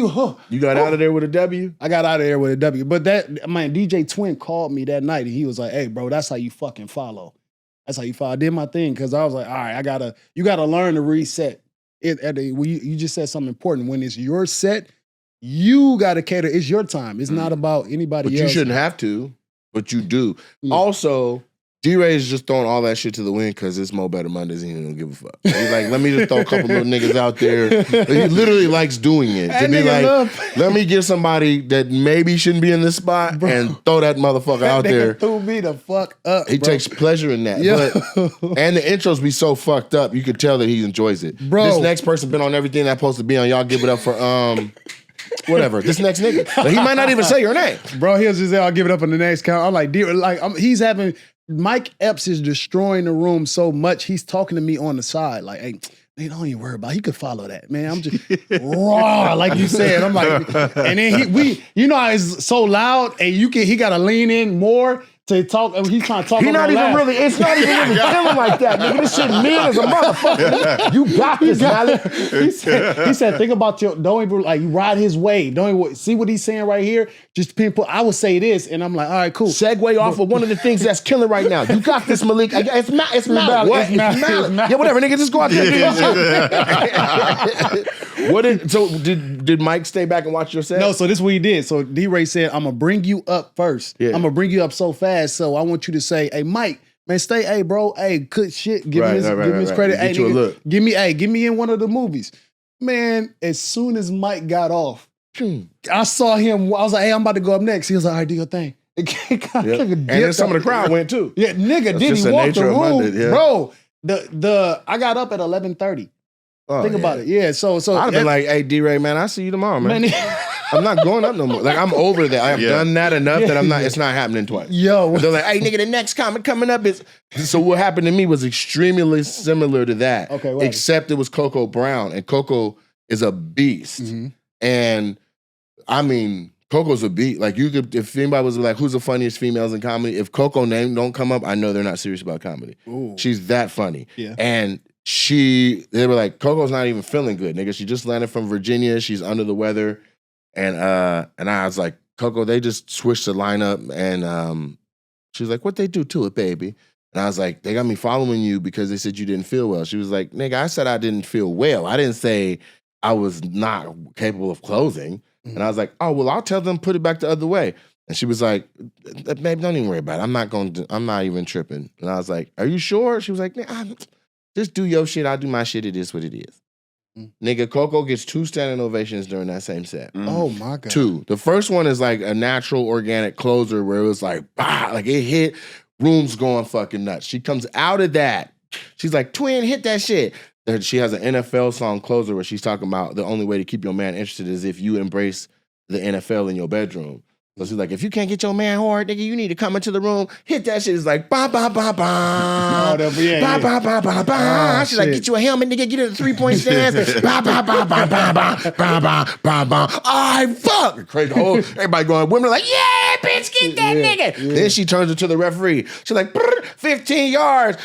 You got out of there with a W? I got out of there with a W. But DJ Twin called me that night and he was like, hey, bro, that's how you fucking follow. That's how you follow. I did my thing because I was like, all right, you got to learn to reset. You just said something important. When it's your set, You got to cater. It's your time. It's not about anybody But else. you shouldn't have to, but you do. Also, D-Ray is just throwing all that shit to the wind because it's Mo Better Mondays and he don't give a fuck. He's like, let me just throw a couple little niggas out there. He literally likes doing it. To be like, let me get somebody that maybe shouldn't be in this spot and throw that motherfucker out there. Threw me the fuck up. He takes pleasure in that. Yeah. But, and the intros be so fucked up, you could tell that he enjoys it. Bro. This next person been on everything that's supposed to be on. Y'all give it up for whatever. This next nigga. Like, he might not even say your name. Bro, he'll just say, I'll give it up on the next count. I'm like, he's having, Mike Epps is destroying the room so much, he's talking to me on the side. Like, hey, man, don't even worry about it. He could follow that, man. I'm just raw, like you said. I'm like, and then you know how it's so loud, and he got to lean in more to talk. He's trying to talk. It's not even really feeling like that, nigga. This shit mean as a motherfucker. You got this, Malik. He said, think about don't even like you ride his wave. Don't even see what he's saying right here. Just pinpoint. I would say this, and I'm like, all right, cool. Segue off of one of the things that's killing right now. You got this, Malik. It's Malik. What? It's Malik. Yeah, whatever, nigga. Just go out there and do your shit. Did Mike stay back and watch your set? No, so this is what he did. So D-Ray said, I'm gonna bring you up first. Yeah. I'm gonna bring you up so fast. So I want you to say, hey, Mike, man, hey, bro, hey, good shit. Give me his credit. Hey, nigga, give me in one of the movies. Man, as soon as Mike got off, I saw him. I was like, hey, I'm about to go up next. He was like, all right, do your thing. And then some of the crowd went too. Yeah, nigga, did he walk the room? Bro, I got up at 11:30. Think about it. Yeah, so I'd have been like, hey, D-Ray, man, I'll see you tomorrow, man. I'm not going up no more. Like, I'm over that. I've done that enough that it's not happening twice. Yo. They're like, hey, nigga, the next comic coming up is... So what happened to me was extremely similar to that. Okay, except it was Coco Brown, and Coco is a beast. Mm-hmm. And, I mean, Coco's a beast. Like, you could... If anybody was like, who's the funniest females in comedy? If Coco name don't come up, I know they're not serious about comedy. Ooh. She's that funny. Yeah. And... They were like, Coco's not even feeling good, nigga. She just landed from Virginia. She's under the weather. And I was like, Coco, they just switched the lineup. And she was like, what they do to it, baby? And I was like, they got me following you because they said you didn't feel well. She was like, nigga, I said I didn't feel well. I didn't say I was not capable of closing. Mm-hmm. And I was like, oh, well, I'll tell them put it back the other way. And she was like, babe, don't even worry about it. I'm not even tripping. And I was like, are you sure? She was like, just do your shit. I'll do my shit. It is what it is. Nigga, Coco gets 2 standing ovations during that same set. Oh, my God. 2. The first one is like a natural, organic closer where it was like, bah, like it hit, room's going fucking nuts. She comes out of that. She's like, twin, hit that shit. She has an NFL song closer where she's talking about the only way to keep your man interested is if you embrace the NFL in your bedroom. So she's like, if you can't get your man hard, nigga, you need to come into the room, hit that shit. It's like, ba, ba, ba, ba. Ba, ba, ba, ba, ba. She's like, get you a helmet, nigga, get in a 3-point stance. Ba, ba, ba, ba, ba, ba, ba, ba, ba, ba. All right, fuck. Crazy. Everybody going, women are like, yeah, bitch, get that nigga. Yeah. Then she turns it to the referee. She's like, 15 yards.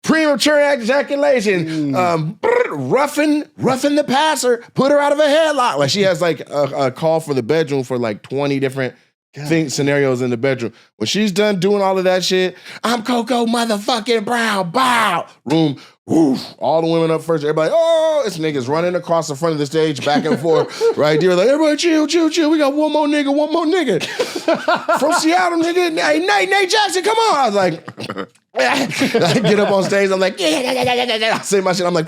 Premature ejaculation, roughing the passer, put her out of a headlock. Like she has like a call for the bedroom for like 20 different scenarios in the bedroom. When she's done doing all of that shit, I'm Coco motherfucking Brown, bow. Room, woof. All the women up first. Everybody, oh, this nigga's running across the front of the stage, back and forth. Right there, like, everybody chill. We got one more nigga. From Seattle, nigga. Hey, Nate Jackson, come on. I was like... I get up on stage, I'm like, I say my shit, I'm like,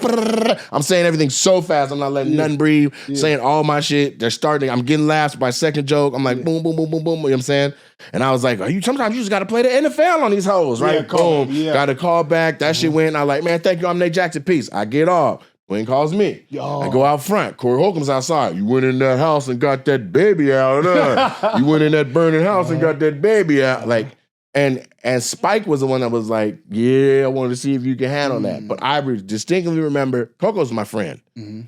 I'm saying everything so fast, I'm not letting nothing breathe, saying all my shit, they're starting, I'm getting laughs by second joke, I'm like, boom, boom, boom, boom, boom, you know what I'm saying? And I was like, sometimes you just gotta play the NFL on these hoes, right? Boom, gotta call back, that shit went, I'm like, man, thank you, I'm Nate Jackson, peace. I get off. Quinn calls me. I go out front. Corey Holcomb's outside. You went in that house and got that baby out. You went in that burning house and got that baby out. Like, and Spike was the one that was like, yeah, I wanted to see if you can handle that. But I distinctly remember, Coco's my friend. Mm-hmm.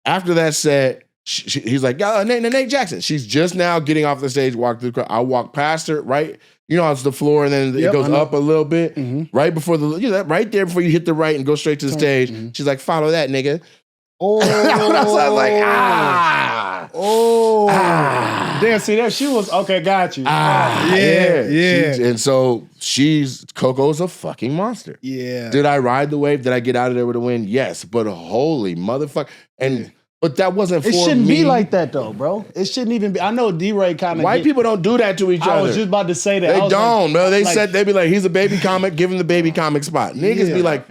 After that set, he's like, Nate Jackson. She's just now getting off the stage, walked through the crowd. I walked past her, right? You know, it's the floor and then it goes up a little bit. Mm-hmm. Right before right there before you hit the right and go straight to the stage. Mm-hmm. She's like, follow that, nigga. Oh. I was like, Damn, see that she was okay, got you. Yeah. And so Coco's a fucking monster. Yeah. Did I ride the wave? Did I get out of there with a win? Yes. But holy motherfucker. And But that wasn't for It me. shouldn't be like that though, bro. It shouldn't even be. I know D-Ray kind of. White people don't do that to each other. I was just about to say that. They don't, bro. They like- said they be like, he's a baby comic, give him the baby comic spot. Niggas be like,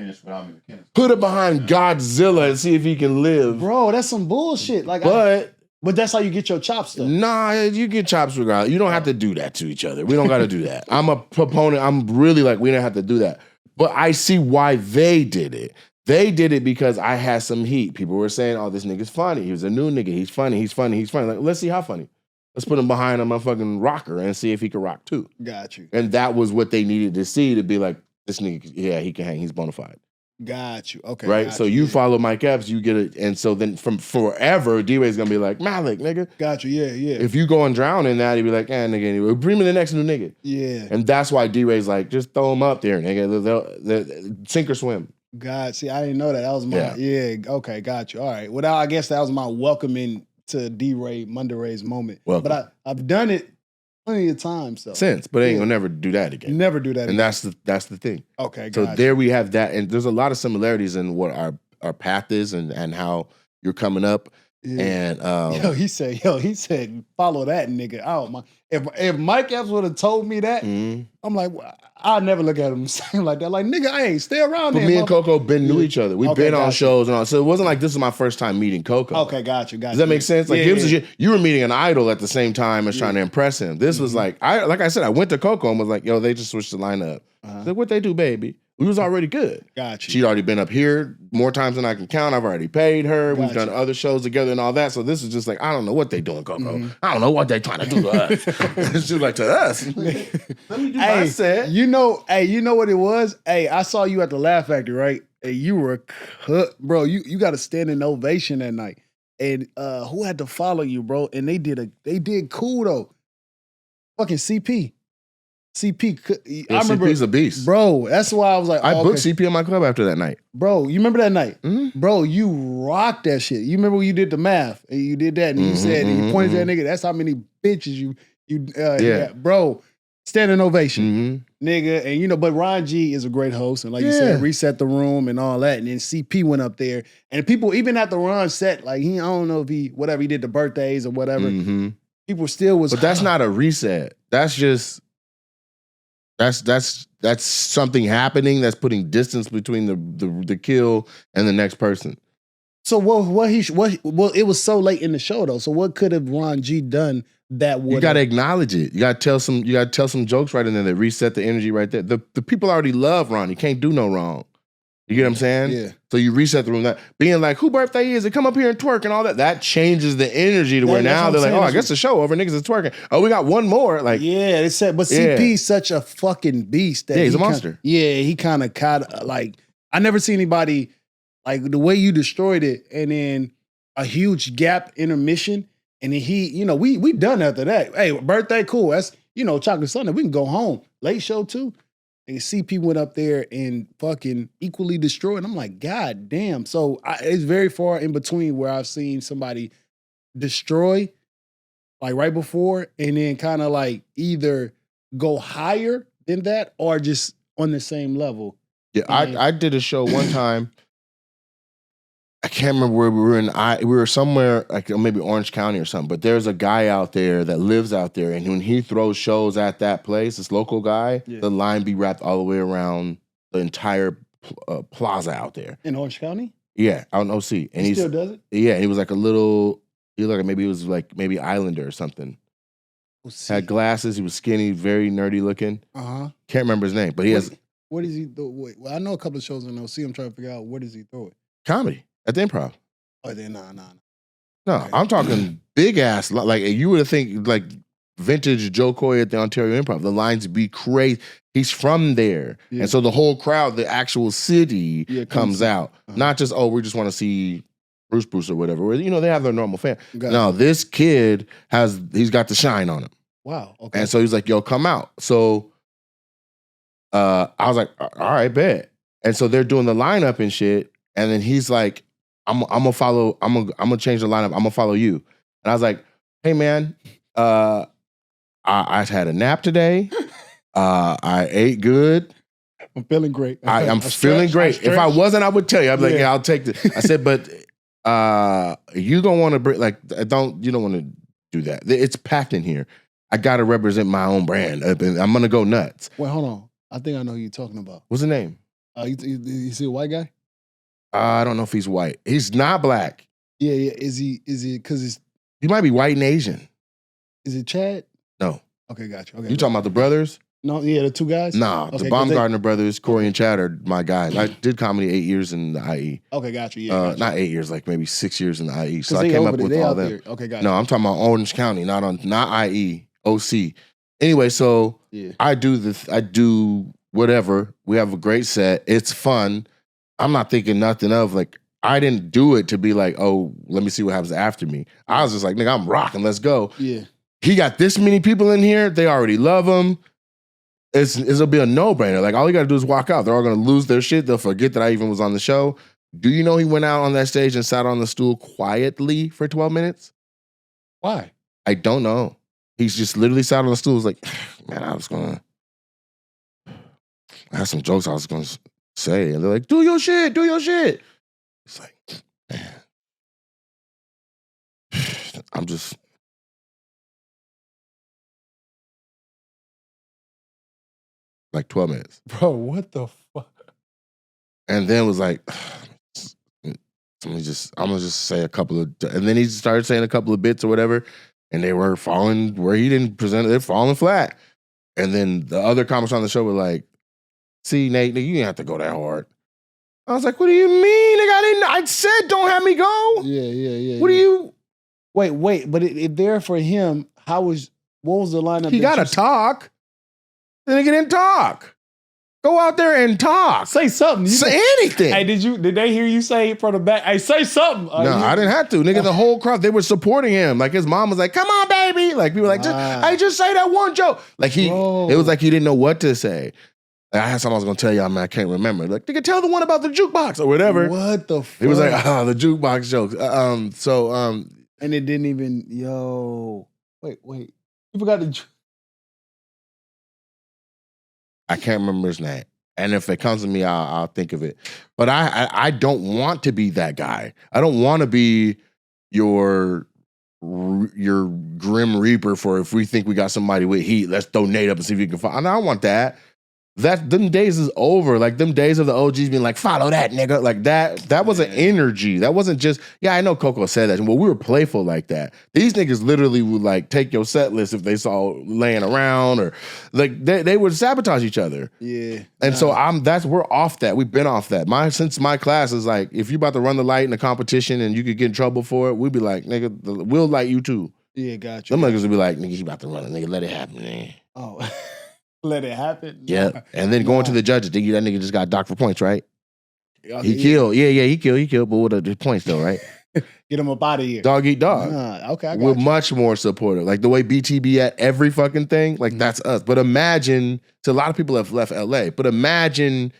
put it behind Godzilla and see if he can live. Bro, that's some bullshit. Like, but that's how you get your chops though. Nah, you get chops regardless. You don't have to do that to each other. We don't got to do that. I'm a proponent. I'm really like, we don't have to do that. But I see why they did it. They did it because I had some heat. People were saying, oh, this nigga's funny. He was a new nigga. He's funny. He's funny. He's funny. Like, let's see how funny. Let's put him behind a motherfucking rocker and see if he can rock too. Got you. And that was what they needed to see to be like, this nigga, yeah, he can hang. He's bona fide. Got you. Okay. Right? So you follow Mike Epps, you get it. And so then from forever, D-Ray's going to be like, Malik, nigga. Got you. Yeah. If you go and drown in that, he'd be like, nigga, anyway, bring me the next new nigga. Yeah. And that's why D-Ray's like, just throw him up there, nigga. They'll sink or swim. God, see, I didn't know that. That was my, okay, got you. All right. Well, I guess that was my welcoming to D-Ray, Monday Ray's moment. Welcome. But I've done it plenty of times, though. Since, but they ain't gonna never do that again. Never do that And again. that's the thing. Okay, So gotcha. there we have that. And there's a lot of similarities in what our path is and how you're coming up. Yeah. And he said, follow that nigga. Oh my! If Mike Epps would have told me that, I'm like, well, I'll never look at him saying like that. Like, nigga, hey, stay around but there. me and Coco been knew each other. We've Okay, been on gotcha. shows and all. So it wasn't like this is my first time meeting Coco. Okay, got you. Does that make sense? Like you were meeting an idol at the same time as trying to impress him. This was like I said, I went to Coco and was like, yo, they just switched the lineup. Like, what they do, baby? We was already good. Got you. She'd already been up here more times than I can count. I've already paid her. We've done Gotcha. other shows together and all that. So this is just like, I don't know what they doing, Coco. I don't know what they trying to do to us. It's just like to us. Let me do what I said. You know what it was? Hey, I saw you at the Laugh Factory, right? Hey, you were cut, bro. You got a standing ovation that night. And who had to follow you, bro? And they did cool though. Fucking CP. CP, I remember. CP's a beast. Bro, that's why I was like, I booked CP in my club after that night. Bro, you remember that night? Bro, you rocked that shit. You remember when you did the math and you did that and you said, and you pointed at that nigga, that's how many bitches you bro, standing ovation, nigga. And but Ron G is a great host. And like you said, reset the room and all that. And then CP went up there. And people, even after Ron set, like I don't know if he did the birthdays or whatever, people still was. But that's not a reset. That's just, that's something happening that's putting distance between the kill and the next person. So it was so late in the show though. So what could have Ron G done that would? You got to acknowledge it. You got to tell some jokes right in there that reset the energy right there. The people already love Ron. He can't do no wrong. You get what I'm saying? Yeah. So you reset the room. That being like, who birthday is it? Come up here and twerk and all that. That changes the energy to where now they're like, oh, I guess the show over. Niggas is twerking. Oh, we got one more. Like, yeah, they said, but CP's such a fucking beast. That he's a monster. He kind of like, I never see anybody like the way you destroyed it, and then a huge gap intermission, and then he, we done after that. Hey, birthday, cool. That's Chocolate Sunday. We can go home. Late show too. And CP went up there and fucking equally destroyed. I'm like, God damn. So it's very far in between where I've seen somebody destroy, like right before, and then kind of like either go higher than that or just on the same level. Yeah, I did a show one time. I can't remember where we were we were somewhere like maybe Orange County or something, but there's a guy out there that lives out there, and when he throws shows at that place, this local guy, the line be wrapped all the way around the entire plaza out there. In Orange County? Yeah, out in OC. And he still does it? Yeah, he was like maybe he was like maybe Islander or something. Had glasses, he was skinny, very nerdy looking. Can't remember his name, but he has. What does he do? Well, I know a couple of shows in OC. I'm trying to figure out where does he throw it? Comedy. At the Improv. Oh, then nah. No, right. I'm talking big ass. Like you would think like vintage Joe Coy at the Ontario Improv. The lines be crazy. He's from there, and so the whole crowd, the actual city, comes out. Not just we just want to see Bruce or whatever. Where they have their normal fan. No, this kid he's got the shine on him. Wow. Okay. And so he's like, "Yo, come out." So I was like, "All right, bet." And so they're doing the lineup and shit, and then he's like, I'm gonna follow. I'm gonna change the lineup. I'm gonna follow you. And I was like, hey man, I had a nap today. I ate good. I'm feeling great. I'm feeling great. If I wasn't, I would tell you. I'd be like, yeah, I'll take this. I said, but You don't want to bring you don't want to do that. It's packed in here. I gotta represent my own brand. I'm gonna go nuts. Wait, hold on. I think I know who you're talking about. What's the name? You see a white guy? I don't know if he's white. He's not black. Yeah. Is he? Because he might be white and Asian. Is it Chad? No. Okay, gotcha. Okay, you talking about the brothers? No, yeah, the two guys? Nah, the Baumgartner brothers, Corey and Chad are my guys. I did comedy 8 years in the IE. Okay, gotcha. Yeah, not 8 years, like maybe 6 years in the IE. So I they came up over with there, all they out them. there. Okay, gotcha. No, I'm talking about Orange County, not IE, OC. Anyway, so I do whatever. We have a great set. It's fun. I'm not thinking nothing of like, I didn't do it to be like, oh, let me see what happens after me. I was just like, nigga, I'm rocking. Let's go. Yeah. He got this many people in here. They already love him. It'll be a no-brainer. Like, all you got to do is walk out. They're all going to lose their shit. They'll forget that I even was on the show. Do you know he went out on that stage and sat on the stool quietly for 12 minutes? Why? I don't know. He's just literally sat on the stool. He's like, man, I had some jokes I was going to say. And they're like, do your shit. It's like, man. I'm just... like 12 minutes. Bro, what the fuck? And then was like, I'm gonna just say a couple of, and then he started saying a couple of bits or whatever, and they were falling where he didn't present it, they're falling flat. And then the other comics on the show were like, see, Nate, you didn't have to go that hard. I was like, what do you mean? Nigga, I said don't have me go. Yeah. What do you? Wait, but it there for him, what was the lineup? He got to talk. The nigga didn't talk. Go out there and talk. Say something. Say anything. Hey, did they hear you say from the back? Hey, say something. No, I didn't have to. Nigga, the whole crowd, they were supporting him. Like his mom was like, come on, baby. Like people were like, just say that one joke. Like it was like he didn't know what to say. Like, I had something I was gonna tell y'all, man, I can't remember. Like, nigga, tell the one about the jukebox or whatever. What the fuck? He was like, the jukebox jokes. And it didn't even, wait. You forgot the I can't remember his name. And if it comes to me, I'll think of it. But I don't want to be that guy. I don't want to be your grim reaper for if we think we got somebody with heat, let's donate up and see if we can find. I don't want that. Them days is over. Like them days of the OGs being like, follow that nigga. Like that was an energy. That wasn't just, I know Coco said that. Well, we were playful like that. These niggas literally would like take your set list if they saw laying around or like they would sabotage each other. Yeah. And so we're off that. We've been off that. Since my class is like, if you about to run the light in a competition and you could get in trouble for it, we'd be like, nigga, we'll light you too. Yeah, gotcha. Some niggas would be like, nigga, you about to run it, nigga, let it happen, man. Oh. Let it happen. Yeah, and then going to the judges, that nigga just got docked for points, right? He killed. Yeah, he killed. But with the points though, right? Get him up out of here. Dog eat dog. Okay, I got We're much more supportive. Like the way BT be at every fucking thing, like that's us. But imagine, so a lot of people have left LA, but imagine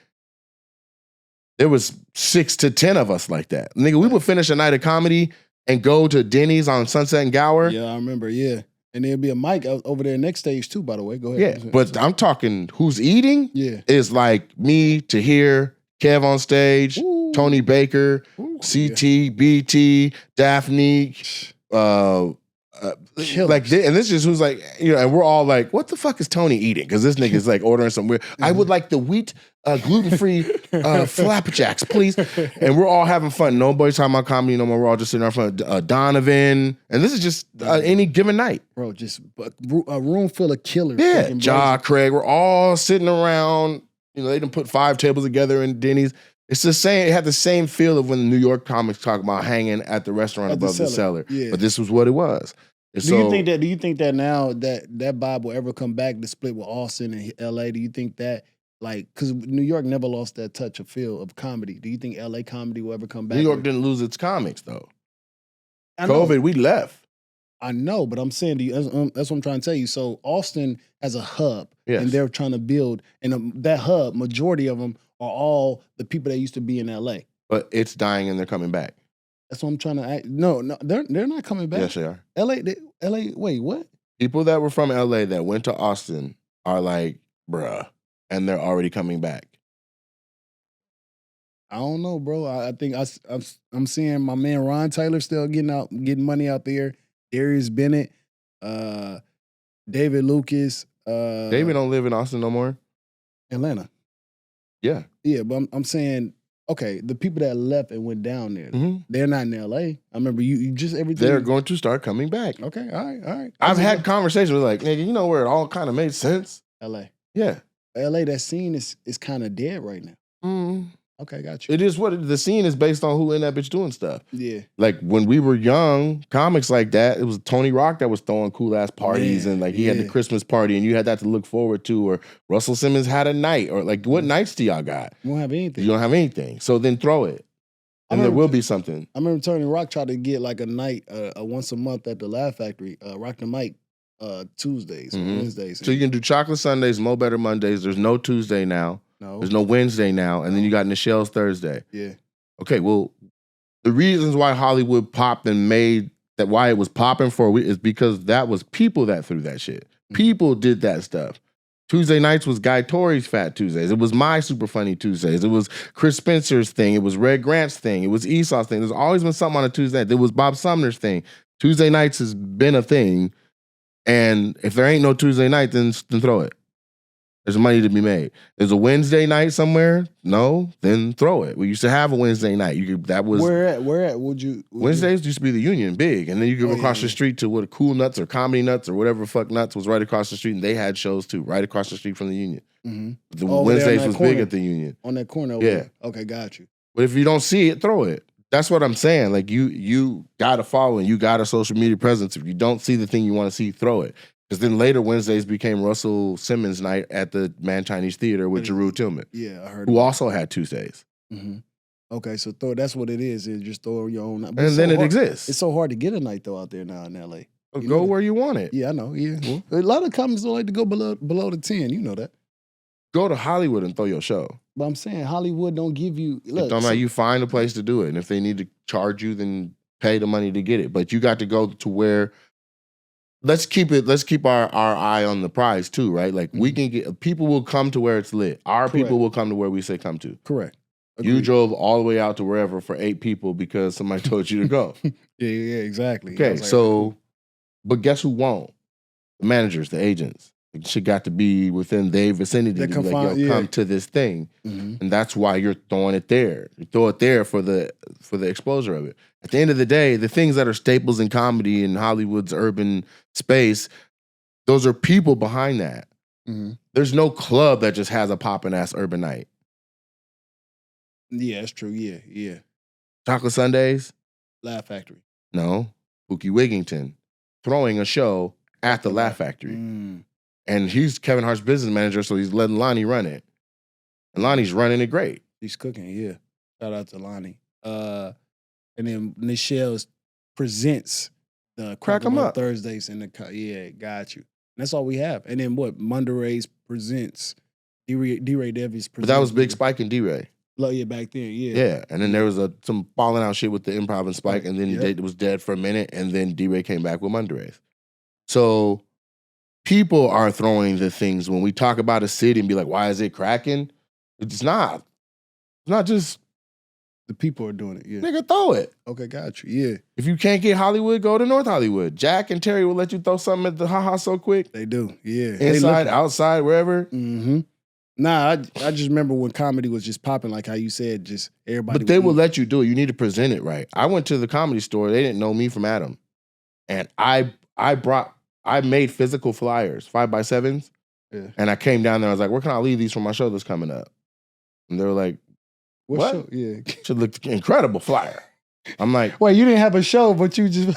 there was 6 to 10 of us like that. Nigga, we would finish a night of comedy and go to Denny's on Sunset and Gower. Yeah, I remember, yeah. And there'll be a mic over there next stage too, by the way. Go ahead. Yeah, but I'm talking who's eating is like me, Tahir, Kev on stage, Tony Baker, CT, BT, Daphne, like, and this is who's like, and we're all like, what the fuck is Tony eating? Because this nigga's like ordering some weird. I would like the wheat gluten-free flapjacks, please. And we're all having fun. Nobody's talking about comedy no more. We're all just sitting in front of Donovan, and this is just any given night, bro. Just a room full of killers. Yeah, Ja, Craig. We're all sitting around. They done put 5 tables together in Denny's. It's the same. It had the same feel of when the New York comics talk about hanging at the restaurant above the cellar. Yeah. But this was what it was. Do you think that now that vibe will ever come back to split with Austin and LA? Do you think that because New York never lost that touch of feel of comedy? Do you think LA comedy will ever come back? New York didn't lose its comics though. COVID, we left. I know, but I'm saying to you, that's what I'm trying to tell you. So Austin has a hub, and they're trying to build, and that hub, majority of them are all the people that used to be in LA. But it's dying and they're coming back. That's what I'm trying to act. No, they're not coming back. Yes, they are. LA, wait, what? People that were from LA that went to Austin are like, bruh, and they're already coming back. I don't know, bro. I think I'm seeing my man Ron Taylor still getting money out there. Darius Bennett, David Lucas. David don't live in Austin no more. Atlanta. Yeah. Yeah, but I'm saying, okay, the people that left and went down there, they're not in LA. I remember you just everything. They're going to start coming back. Okay, all right. I've had conversations with like, nigga, you know where it all kind of made sense? LA. Yeah. LA, that scene is kind of dead right now. Mm. Okay, got you. It is what the scene is based on who in that bitch doing stuff. Yeah. Like when we were young, comics like that, it was Tony Rock that was throwing cool ass parties and like he had the Christmas party and you had that to look forward to, or Russell Simmons had a night, or like what nights do y'all got? We don't have anything. You don't have anything. So then throw it. And there will be something. I remember Tony Rock tried to get like a night, once a month at the Laugh Factory, Rock the Mic, Tuesdays or Wednesdays. So you can do Chocolate Sundays, Mo Better Mondays. There's no Tuesday now. No. There's no Wednesday now. And then you got Nichelle's Thursday. Yeah. Okay, well, the reasons why Hollywood popped and made that, why it was popping for a week, is because that was people that threw that shit. People did that stuff. Tuesday nights was Guy Torry's Fat Tuesdays. It was my Super Funny Tuesdays. It was Chris Spencer's thing. It was Red Grant's thing. It was Esau's thing. There's always been something on a Tuesday night. There was Bob Sumner's thing. Tuesday nights has been a thing. And if there ain't no Tuesday night, then throw it. There's money to be made. There's a Wednesday night somewhere. No, then throw it. We used to have a Wednesday night. Where at? Wednesdays used to be the Union, big, and then you go across the street to what Cool Nuts or Comedy Nuts or whatever fuck Nuts was right across the street, and they had shows too, right across the street from the Union. Mm-hmm. The Wednesdays was big at the Union. On that corner. Yeah. Okay, got you. But if you don't see it, throw it. That's what I'm saying. Like you got to follow and you got a social media presence. If you don't see the thing you want to see, throw it. Because then later Wednesdays became Russell Simmons night at the Mann Chinese Theater with Jeru Tillman. Yeah, I heard. Who also had Tuesdays. Mm-hmm. Okay, so that's what it is. Is just throw your own. And then it exists. It's so hard to get a night though out there now in LA. Go where you want it. Yeah, I know. Yeah, a lot of comics don't like to go below the 10. You know that. Go to Hollywood and throw your show. But I'm saying Hollywood don't give you. Look, you find a place to do it, and if they need to charge you, then pay the money to get it. But you got to go to where. Let's keep our eye on the prize too, right? Like we can get people will come to where it's lit. Our people will come to where we say come to. Correct. Agreed. You drove all the way out to wherever for 8 people because somebody told you to go. Yeah, exactly. Okay, so but guess who won't? The managers, the agents. It should got to be within their vicinity to be like, yo, come to this thing. Mm-hmm. And that's why you're throwing it there. You throw it there for the exposure of it. At the end of the day, the things that are staples in comedy in Hollywood's urban space, those are people behind that. Mm-hmm. There's no club that just has a poppin' ass urban night. Yeah, that's true. Yeah. Chocolate Sundays? Laugh Factory. No. Pookie Wigington throwing a show at the Laugh Factory. Mm. And he's Kevin Hart's business manager, so he's letting Lonnie run it. And Lonnie's running it great. He's cooking, yeah. Shout out to Lonnie. And then Nichelle's presents the Crack 'em Up Thursdays in the yeah, got you. That's all we have. And then what? Monterey's presents. D-Ray Davis presents. But that was Big Spike and D-Ray. Oh, yeah, back then, yeah. Yeah, and then there was some falling out shit with the Improv and Spike, and then it was dead for a minute, and then D-Ray came back with Monterey's. So people are throwing the things when we talk about a city and be like, why is it cracking? It's not. It's not just the people are doing it, yeah. Nigga, throw it. Okay, got you, yeah. If you can't get Hollywood, go to North Hollywood. Jack and Terry will let you throw something at the Ha-Ha so quick. They do, yeah. Inside, outside, wherever. Mm-hmm. Nah, I just remember when comedy was just popping, like how you said, just everybody. But they will let you do it. You need to present it right. I went to the Comedy Store. They didn't know me from Adam. And I made physical flyers, 5x7s. Yeah. And I came down there. I was like, where can I leave these for my show that's coming up? And they were like, what? Show? Yeah. Should look incredible flyer. I'm like, wait, you didn't have a show, but you just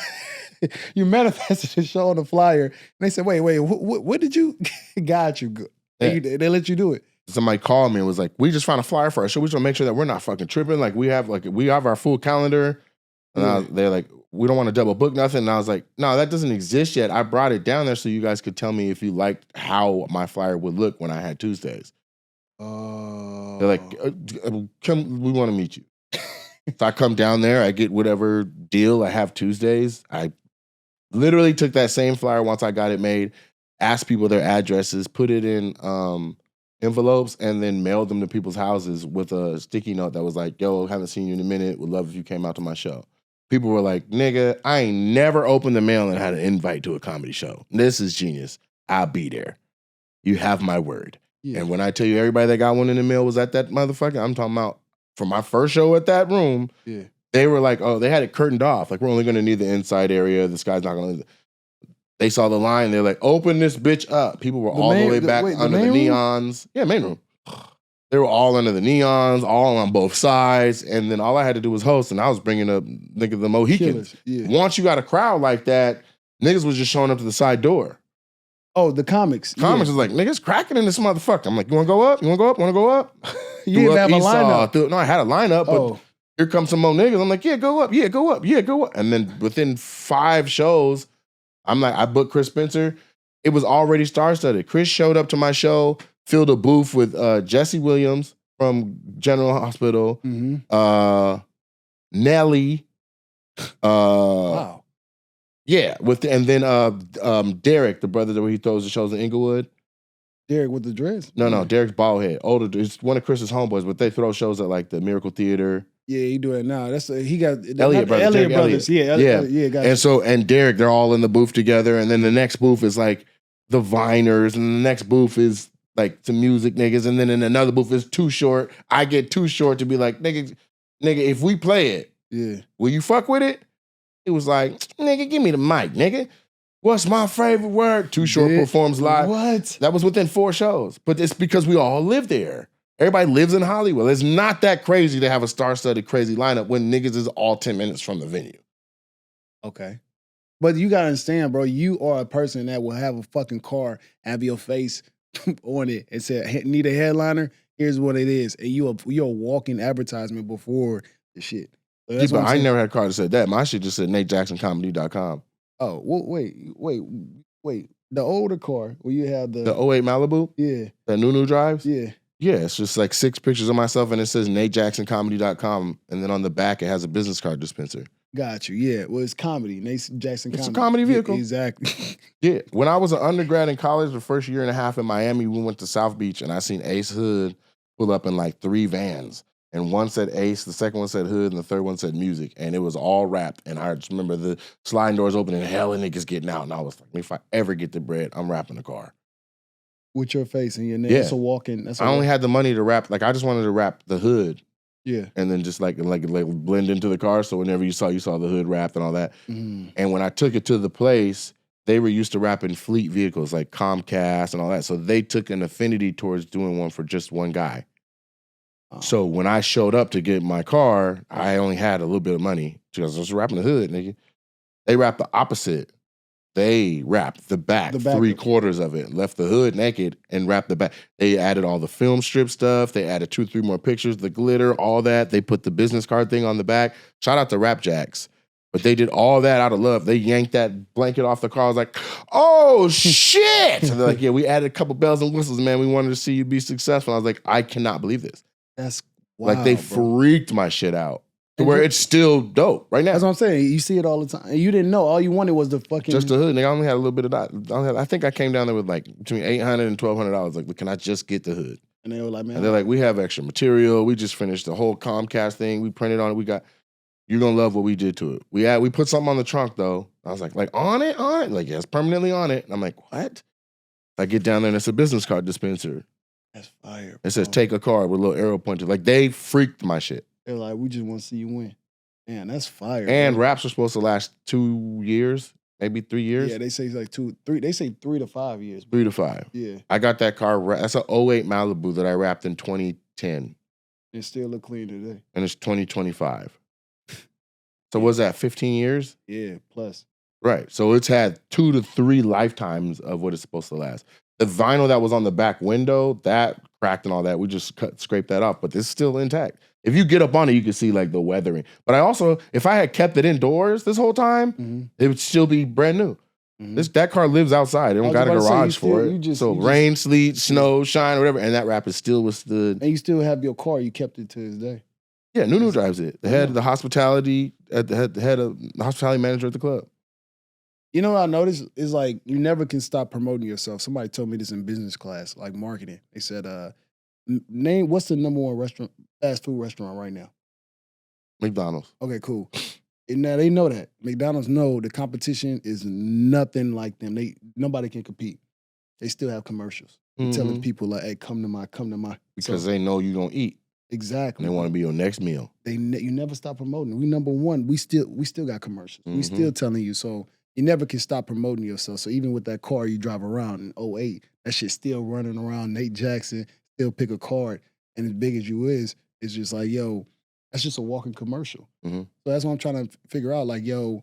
you manifested a show on the flyer. And they said, wait, what did you got you? They let you do it. Somebody called me and was like, we just found a flyer for our show. We just want to make sure that we're not fucking tripping. Like we have our full calendar. And they're like, we don't want to double book nothing. And I was like, no, that doesn't exist yet. I brought it down there so you guys could tell me if you liked how my flyer would look when I had Tuesdays. They're like, come, we want to meet you. So I come down there, I get whatever deal I have Tuesdays. I literally took that same flyer once I got it made, asked people their addresses, put it in envelopes and then mailed them to people's houses with a sticky note that was like, yo, haven't seen you in a minute. Would love if you came out to my show. People were like, nigga, I ain't never opened the mail and had an invite to a comedy show. This is genius. I'll be there. You have my word. Yeah. And when I tell you everybody that got one in the mail was at that motherfucker, I'm talking about for my first show at that room, they were like, oh, they had it curtained off. Like, we're only going to need the inside area. This guy's not going to. They saw the line. They're like, open this bitch up. People were all the way back under the neons. Yeah, main room. They were all under the neons, all on both sides. And then all I had to do was host, and I was bringing up nigga the Mohicans. Yeah. Once you got a crowd like that, niggas was just showing up to the side door. Oh, the comics. Comics was like, niggas cracking in this motherfucker. I'm like, you want to go up? You want to go up? Want to go up? You didn't have a lineup. No, I had a lineup, but here comes some more niggas. I'm like, yeah, go up. Yeah, go up. Yeah, go up. And then within 5 shows, I'm like, I booked Chris Spencer. It was already star-studded. Chris showed up to my show, filled a booth with Jesse Williams from General Hospital, Nelly. Wow. Yeah, and then Derek, the brother where he throws the shows in Inglewood. Derek with the dress? No, Derek's bald head. Older, it's one of Chris's homeboys, but they throw shows at like the Miracle Theater. Yeah, he do it now. He got Elliott brothers. Elliott brothers. Yeah. Gotcha. And Derek, they're all in the booth together. And then the next booth is like the Viners, and the next booth is like some music niggas, and then in another booth is Too Short. I get Too Short to be like, nigga, if we play it, will you fuck with it? He was like, nigga, give me the mic, nigga. What's my favorite word? Too Short performs live. What? That was within 4 shows. But it's because we all live there. Everybody lives in Hollywood. It's not that crazy to have a star-studded crazy lineup when niggas is all 10 minutes from the venue. Okay. But you gotta understand, bro, you are a person that will have a fucking car, have your face on it and say, need a headliner? Here's what it is. And you're a walking advertisement before the shit. So but I never had a car that said that. My shit just said NateJacksonComedy.com. Oh, well, wait. The older car where you have the 08 Malibu? Yeah. That Nunu drives? Yeah. Yeah, it's just like 6 pictures of myself and it says NateJacksonComedy.com. And then on the back, it has a business card dispenser. Got you. Yeah. Well, it's comedy. Nate Jackson Comedy. It's a comedy vehicle. Yeah, exactly. Yeah. When I was an undergrad in college, the first year and a half in Miami, we went to South Beach and I seen Ace Hood pull up in like 3 vans. And one said Ace, the second one said Hood, and the third one said Music. And it was all wrapped. And I just remember the sliding doors opening and hell and niggas getting out. And I was like, if I ever get the bread, I'm rapping the car. With your face and your name. Yeah. That's a walk-in. I only had the money to rap. Like, I just wanted to rap the Hood. Yeah. And then just like blend into the car. So whenever you saw the Hood wrapped and all that. Mm. And when I took it to the place, they were used to rapping fleet vehicles like Comcast and all that. So they took an affinity towards doing one for just one guy. Oh. So when I showed up to get my car, I only had a little bit of money because I was rapping the Hood, nigga. They rapped the opposite. They wrapped the back 3/4 of it, left the Hood naked and wrapped the back. They added all the film strip stuff. They added 2 or 3 more pictures, the glitter, all that. They put the business card thing on the back. Shout out to Rap Jacks. But they did all that out of love. They yanked that blanket off the car. I was like, oh, shit. And they're like, yeah, we added a couple bells and whistles, man. We wanted to see you be successful. I was like, I cannot believe this. That's wild, like they freaked my shit out to where it's still dope right now. That's what I'm saying. You see it all the time. And you didn't know. All you wanted was the fucking... Just the Hood. Nigga, I only had a little bit of that. I think I came down there with like between $800 and $1,200. Like, can I just get the Hood? And they were like, man. And they're like, we have extra material. We just finished the whole Comcast thing. We printed on it. You're going to love what we did to it. We put something on the trunk though. I was like on it? Like, yeah, it's permanently on it. And I'm like, what? I get down there and it's a business card dispenser. That's fire. It says, take a card with a little arrow pointer. Like, they freaked my shit. They're like, we just want to see you win. Man, that's fire. And bro. raps are supposed to last 2 years, maybe 3 years. Yeah, they say like 2, 3. They say 3 to 5 years. 3 to 5. Yeah. I got that car. That's an 08 Malibu that I wrapped in 2010. It still look clean today. And it's 2025. So what's that, 15 years? Yeah, plus. Right. So it's had 2 to 3 lifetimes of what it's supposed to last. The vinyl that was on the back window, that cracked and all that, we just scraped that off, but it's still intact. If you get up on it, you can see like the weathering. But I also, if I had kept it indoors this whole time, it would still be brand new. That car lives outside. It don't got a garage for it. So rain, sleet, snow, shine, whatever, and that wrap is still withstood. And you still have your car. You kept it to this day. Yeah, Nunu drives it. The head of the hospitality, the head of the hospitality manager at the club. You know what I noticed is like you never can stop promoting yourself. Somebody told me this in business class, like marketing. They said, name what's the number one fast food restaurant right now? McDonald's. Okay, cool. And now they know that. McDonald's know the competition is nothing like them. Nobody can compete. They still have commercials. They're telling people like, hey, come to my. Because they know you're gonna eat. Exactly. And they want to be your next meal. You never stop promoting. We number one. We still got commercials. We still telling you. So you never can stop promoting yourself. So even with that car you drive around in 08, that shit still running around. Nate Jackson still pick a card. And as big as you is, it's just like, yo, that's just a walking commercial. So that's what I'm trying to figure out. Like, yo,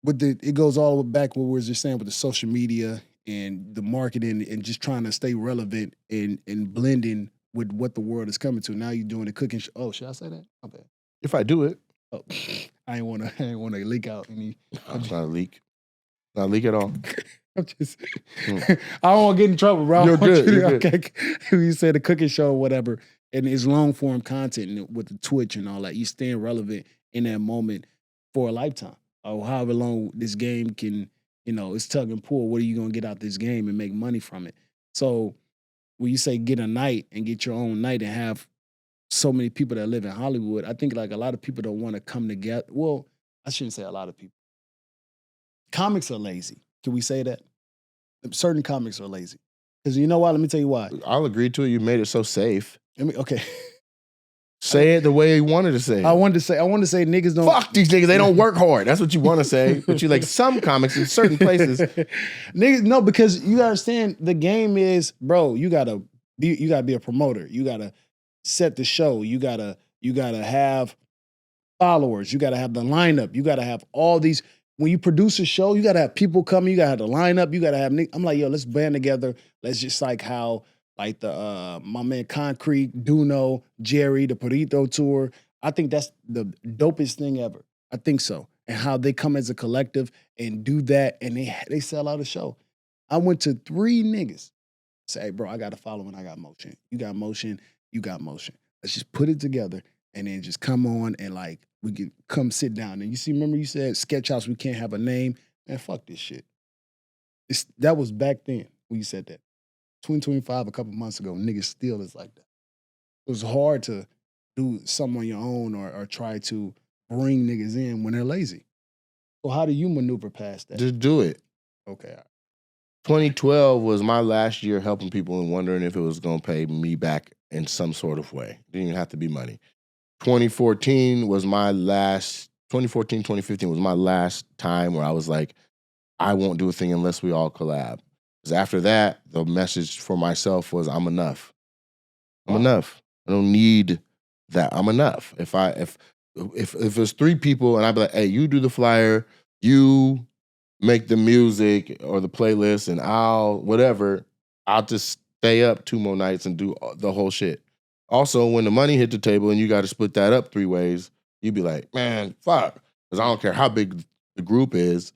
it goes all the way back what we were just saying with the social media and the marketing and just trying to stay relevant and blending with what the world is coming to. Now you're doing the cooking show. Oh, should I say that? My bad. If I do it. Oh, I ain't wanna leak out any. It's not a leak. Not a leak at all. I'm just I don't want to get in trouble, bro. You're good. Okay. You said the cooking show or whatever, and it's long form content with the Twitch and all that. You staying relevant in that moment for a lifetime. Or however long this game can, it's tug and pull. What are you gonna get out this game and make money from it? So when you say get a night and get your own night and have so many people that live in Hollywood, I think like a lot of people don't want to come together. Well, I shouldn't say a lot of people. Comics are lazy. Can we say that? Certain comics are lazy. Because you know why? Let me tell you why. I'll agree to it. You made it so safe. Okay. Say it the way you wanted to say it. I wanted to say niggas don't. Fuck these niggas. They don't work hard. That's what you want to say. But you like some comics in certain places. Niggas, no, because you understand the game is, bro, you gotta be a promoter. You gotta set the show. You gotta have followers. You gotta have the lineup. You gotta have all these. When you produce a show, you gotta have people coming. You gotta have the lineup. You gotta have. I'm like, yo, let's band together. Let's just like how like the my man Concrete, Duno, Jerry, the Perito tour. I think that's the dopest thing ever. I think so. And how they come as a collective and do that, and they sell out a show. I went to 3 niggas. Say, hey, bro, I got a following. I got motion. You got motion. You got motion. Let's just put it together and then just come on and like we can come sit down. And you see, remember you said Sketch House, we can't have a name. Man, fuck this shit. That was back then when you said that. 2025, a couple months ago, niggas still is like that. It was hard to do something on your own or try to bring niggas in when they're lazy. So how do you maneuver past that? Just do it. Okay. 2012 was my last year helping people and wondering if it was going to pay me back in some sort of way. It didn't even have to be money. 2014, 2015 was my last time where I was like, I won't do a thing unless we all collab. Because after that, the message for myself was, I'm enough. I'm enough. I don't need that. I'm enough. If there's 3 people and I'd be like, hey, you do the flyer, you make the music or the playlist, and I'll just stay up 2 more nights and do the whole shit. Also, when the money hit the table and you got to split that up 3 ways, you'd be like, man, fuck. Because I don't care how big the group is,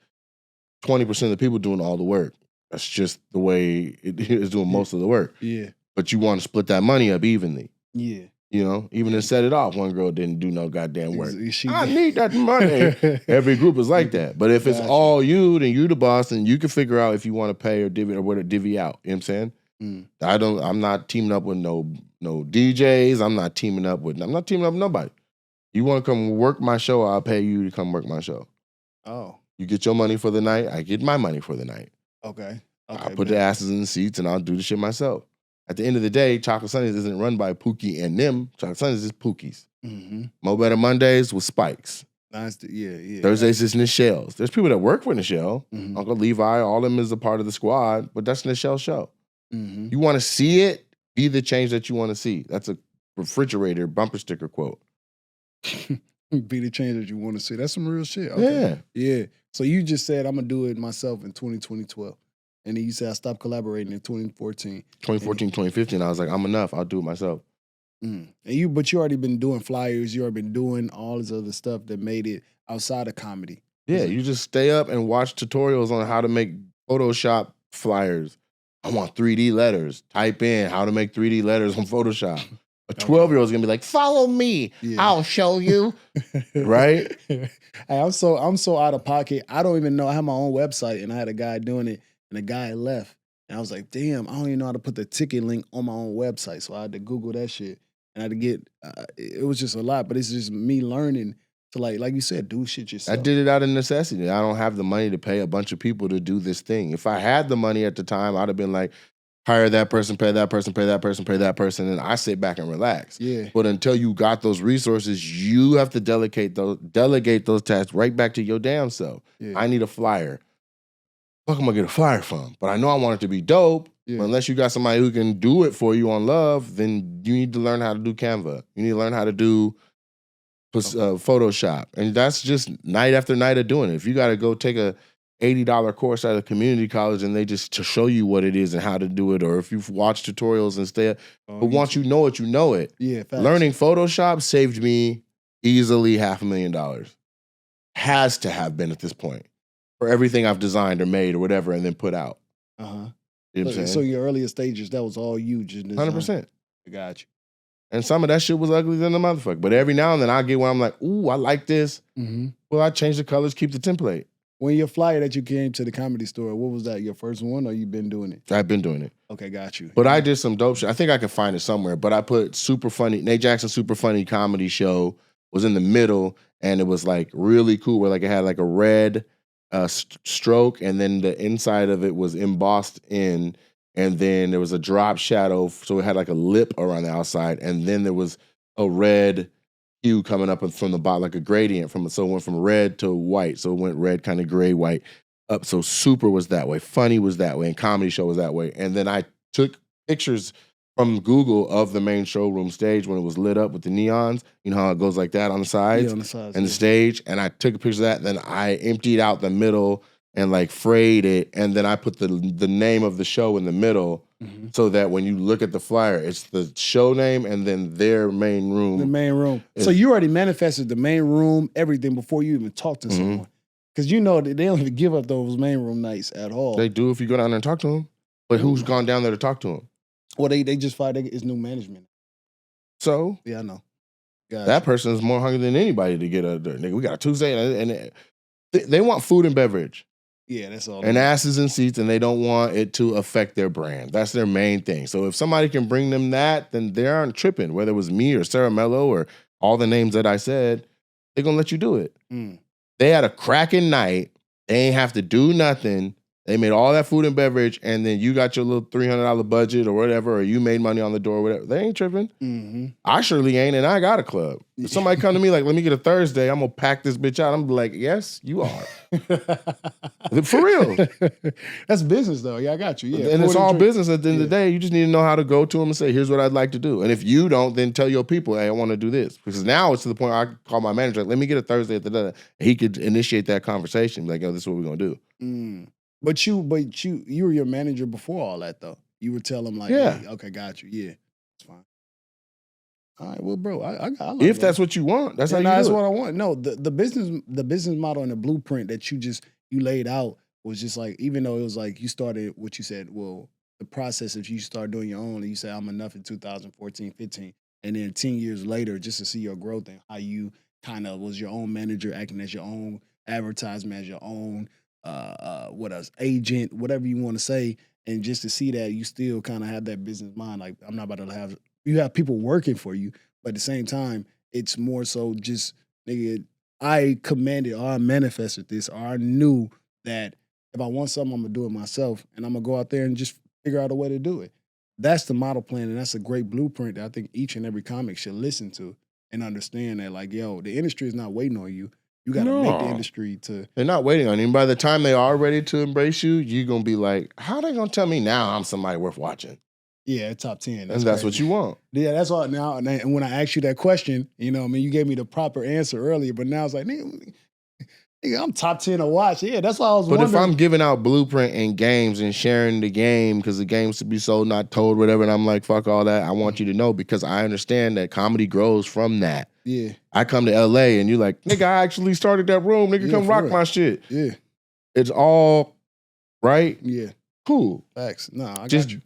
20% of the people doing all the work. That's just the way it is doing most of the work. Yeah. But you want to split that money up evenly. Yeah. Even to set it off, one girl didn't do no goddamn work. I did. need that money. Every group is like that. But if it's all you, then you the boss, and you can figure out if you want to pay or divvy or where to divvy out. You know what I'm saying? I'm not teaming up with no DJs. I'm not teaming up with nobody. You want to come work my show, I'll pay you to come work my show. Oh. You get your money for the night, I get my money for the night. Okay. I'll put the asses in the seats and I'll do the shit myself. At the end of the day, Chocolate Sundays isn't run by Pookie and them. Chocolate Sundays is Pookie's. Mo Better Mondays with Spikes. Yeah. Thursdays is Nichelle's. There's people that work for Nichelle. Uncle Levi, all of them is a part of the squad, but that's Nichelle's show. You want to see it, be the change that you want to see. That's a refrigerator bumper sticker quote. Be the change that you want to see. That's some real shit. Okay. Yeah. So you just said, I'm going to do it myself in 2012. And then you said I stopped collaborating in 2014. 2015, I was like, I'm enough. I'll do it myself. But you already been doing flyers. You already been doing all this other stuff that made it outside of comedy. Yeah, you just stay up and watch tutorials on how to make Photoshop flyers. I want 3D letters. Type in how to make 3D letters on Photoshop. A 12-year-old's gonna be like, follow me. Yeah. I'll show you. Right? Hey, I'm so out of pocket. I don't even know. I have my own website and I had a guy doing it and the guy left. And I was like, damn, I don't even know how to put the ticket link on my own website. So I had to Google that shit. And I had to get, it was just a lot, but it's just me learning to like you said, do shit yourself. I did it out of necessity. I don't have the money to pay a bunch of people to do this thing. If I had the money at the time, I'd have been like, hire that person, pay that person, pay that person, pay that person, and I sit back and relax. Yeah. But until you got those resources, you have to delegate those tasks right back to your damn self. Yeah. I need a flyer. Fuck, I'm gonna get a flyer from. But I know I want it to be dope. Yeah. But unless you got somebody who can do it for you on Love, then you need to learn how to do Canva. You need to learn how to do Photoshop. And that's just night after night of doing it. If you got to go take a $80 course at a community college and they just to show you what it is and how to do it, or if you've watched tutorials and but once you know it, you know it. Yeah, facts. Learning Photoshop saved me easily $500,000. Has to have been at this point for everything I've designed or made or whatever and then put out. Uh-huh. You know what I'm saying? So your earlier stages, that was all you just design. 100%. I got you. And some of that shit was ugly than the motherfucker. But every now and then I get where I'm like, ooh, I like this. Mm-hmm. Well, I change the colors, keep the template. When your flyer that you came to the Comedy Store, what was that? Your first one, or you been doing it? I've been doing it. Okay, got you. But I did some dope shit. I think I can find it somewhere. But I put super funny, Nate Jackson super funny comedy show was in the middle, and it was like really cool. Where like it had like a red stroke, and then the inside of it was embossed in, and then there was a drop shadow, so it had like a lip around the outside, and then there was a red hue coming up from the bottom, like a gradient so it went from red to white. So it went red, kind of gray, white up. So super was that way, funny was that way, and comedy show was that way. And then I took pictures from Google of the main showroom stage when it was lit up with the neons. You know how it goes like that on the sides? Yeah, on the sides. And the stage. And I took a picture of that, and then I emptied out the middle and like frayed it, and then I put the name of the show in the middle, so that when you look at the flyer, it's the show name and then their main room. The main room. So you already manifested the main room, everything before you even talked to someone. Because you know that they don't even give up those main room nights at all. They do if you go down there and talk to them. But who's gone down there to talk to them? Well, they just fired it's new management. So? Yeah, I know. That person is more hungry than anybody to get a nigga. We got a Tuesday, and they want food and beverage. Yeah, that's all. And asses in seats, and they don't want it to affect their brand. That's their main thing. So if somebody can bring them that, then they aren't tripping. Whether it was me or Sarah Mello or all the names that I said, they're going to let you do it. They had a cracking night. They ain't have to do nothing. They made all that food and beverage, and then you got your little $300 budget or whatever, or you made money on the door or whatever. They ain't tripping. I surely ain't, and I got a club. If somebody come to me like, let me get a Thursday, I'm going to pack this bitch out. I'm like, yes, you are. For real. That's business, though. Yeah, I got you. Yeah, and it's all business at the end of the day. You just need to know how to go to them and say, here's what I'd like to do. And if you don't, then tell your people, hey, I want to do this. Because now it's to the point where I call my manager, like, let me get a Thursday at the he could initiate that conversation. Like, yo, this is what we're going to do. But you were your manager before all that, though. You would tell him like, yeah, hey, okay, got you. Yeah, it's fine. All right, well, bro, I like if that's what you want, that's how you do that's it. what I want. No, the business model and the blueprint that you laid out was just like, even though it was like you started what you said, well, the process of you start doing your own, and you say I'm enough in 2014, 15, and then 10 years later, just to see your growth and how you kind of was your own manager, acting as your own advertisement, as your own agent, whatever you want to say, and just to see that you still kind of have that business mind. Like, I'm not about to you have people working for you, but at the same time, it's more so just, nigga, I commanded or I manifested this, or I knew that if I want something, I'm gonna do it myself, and I'm gonna go out there and just figure out a way to do it. That's the model plan, and that's a great blueprint that I think each and every comic should listen to and understand that, like, yo, the industry is not waiting on you. You got to make the industry to... They're not waiting on you. By the time they are ready to embrace you, you're going to be like, how are they going to tell me now I'm somebody worth watching? Yeah, top 10. That's what you want. Yeah, that's all. Now, and when I asked you that question, you know, I mean, you gave me the proper answer earlier, but now it's like, nigga, I'm top 10 to watch. Yeah, that's why I was wondering. But if I'm giving out blueprint and games and sharing the game, because the game's to be sold, not told, whatever, and I'm like, fuck all that, I want you to know, because I understand that comedy grows from that. Yeah. I come to LA and you're like, nigga, I actually started that room. Nigga, come rock my shit. Yeah. It's all right. Yeah. Cool. Facts. No, I just got you.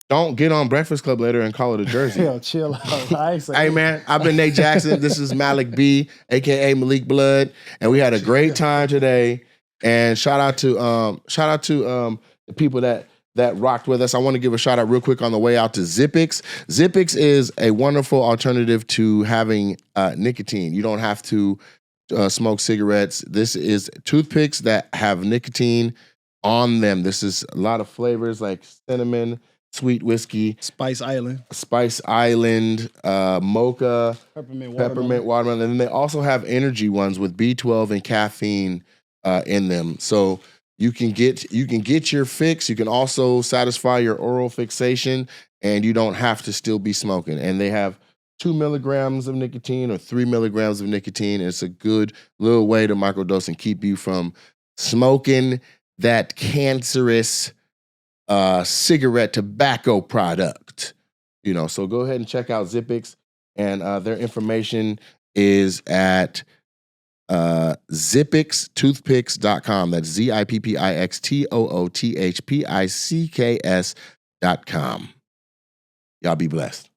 don't get on Breakfast Club later and call it a jersey. Yo, chill out. I ain't saying Hey man, I've been Nate Jackson. This is Malik B, aka Malik Blood, and we had a great time today. And shout out to the people that rocked with us. I want to give a shout out real quick on the way out to Zippix. Zippix is a wonderful alternative to having nicotine. You don't have to smoke cigarettes. This is toothpicks that have nicotine on them. This is a lot of flavors like cinnamon, sweet whiskey, Spice Island, mocha, peppermint watermelon. And then they also have energy ones with B12 and caffeine in them. So you can get your fix. You can also satisfy your oral fixation, and you don't have to still be smoking. And they have 2 milligrams of nicotine or 3 milligrams of nicotine. And it's a good little way to microdose and keep you from smoking that cancerous cigarette tobacco product. So go ahead and check out Zippix, and their information is at zippixtoothpicks.com. That's ZIPPIXTOOTHPICKS.com. Y'all be blessed.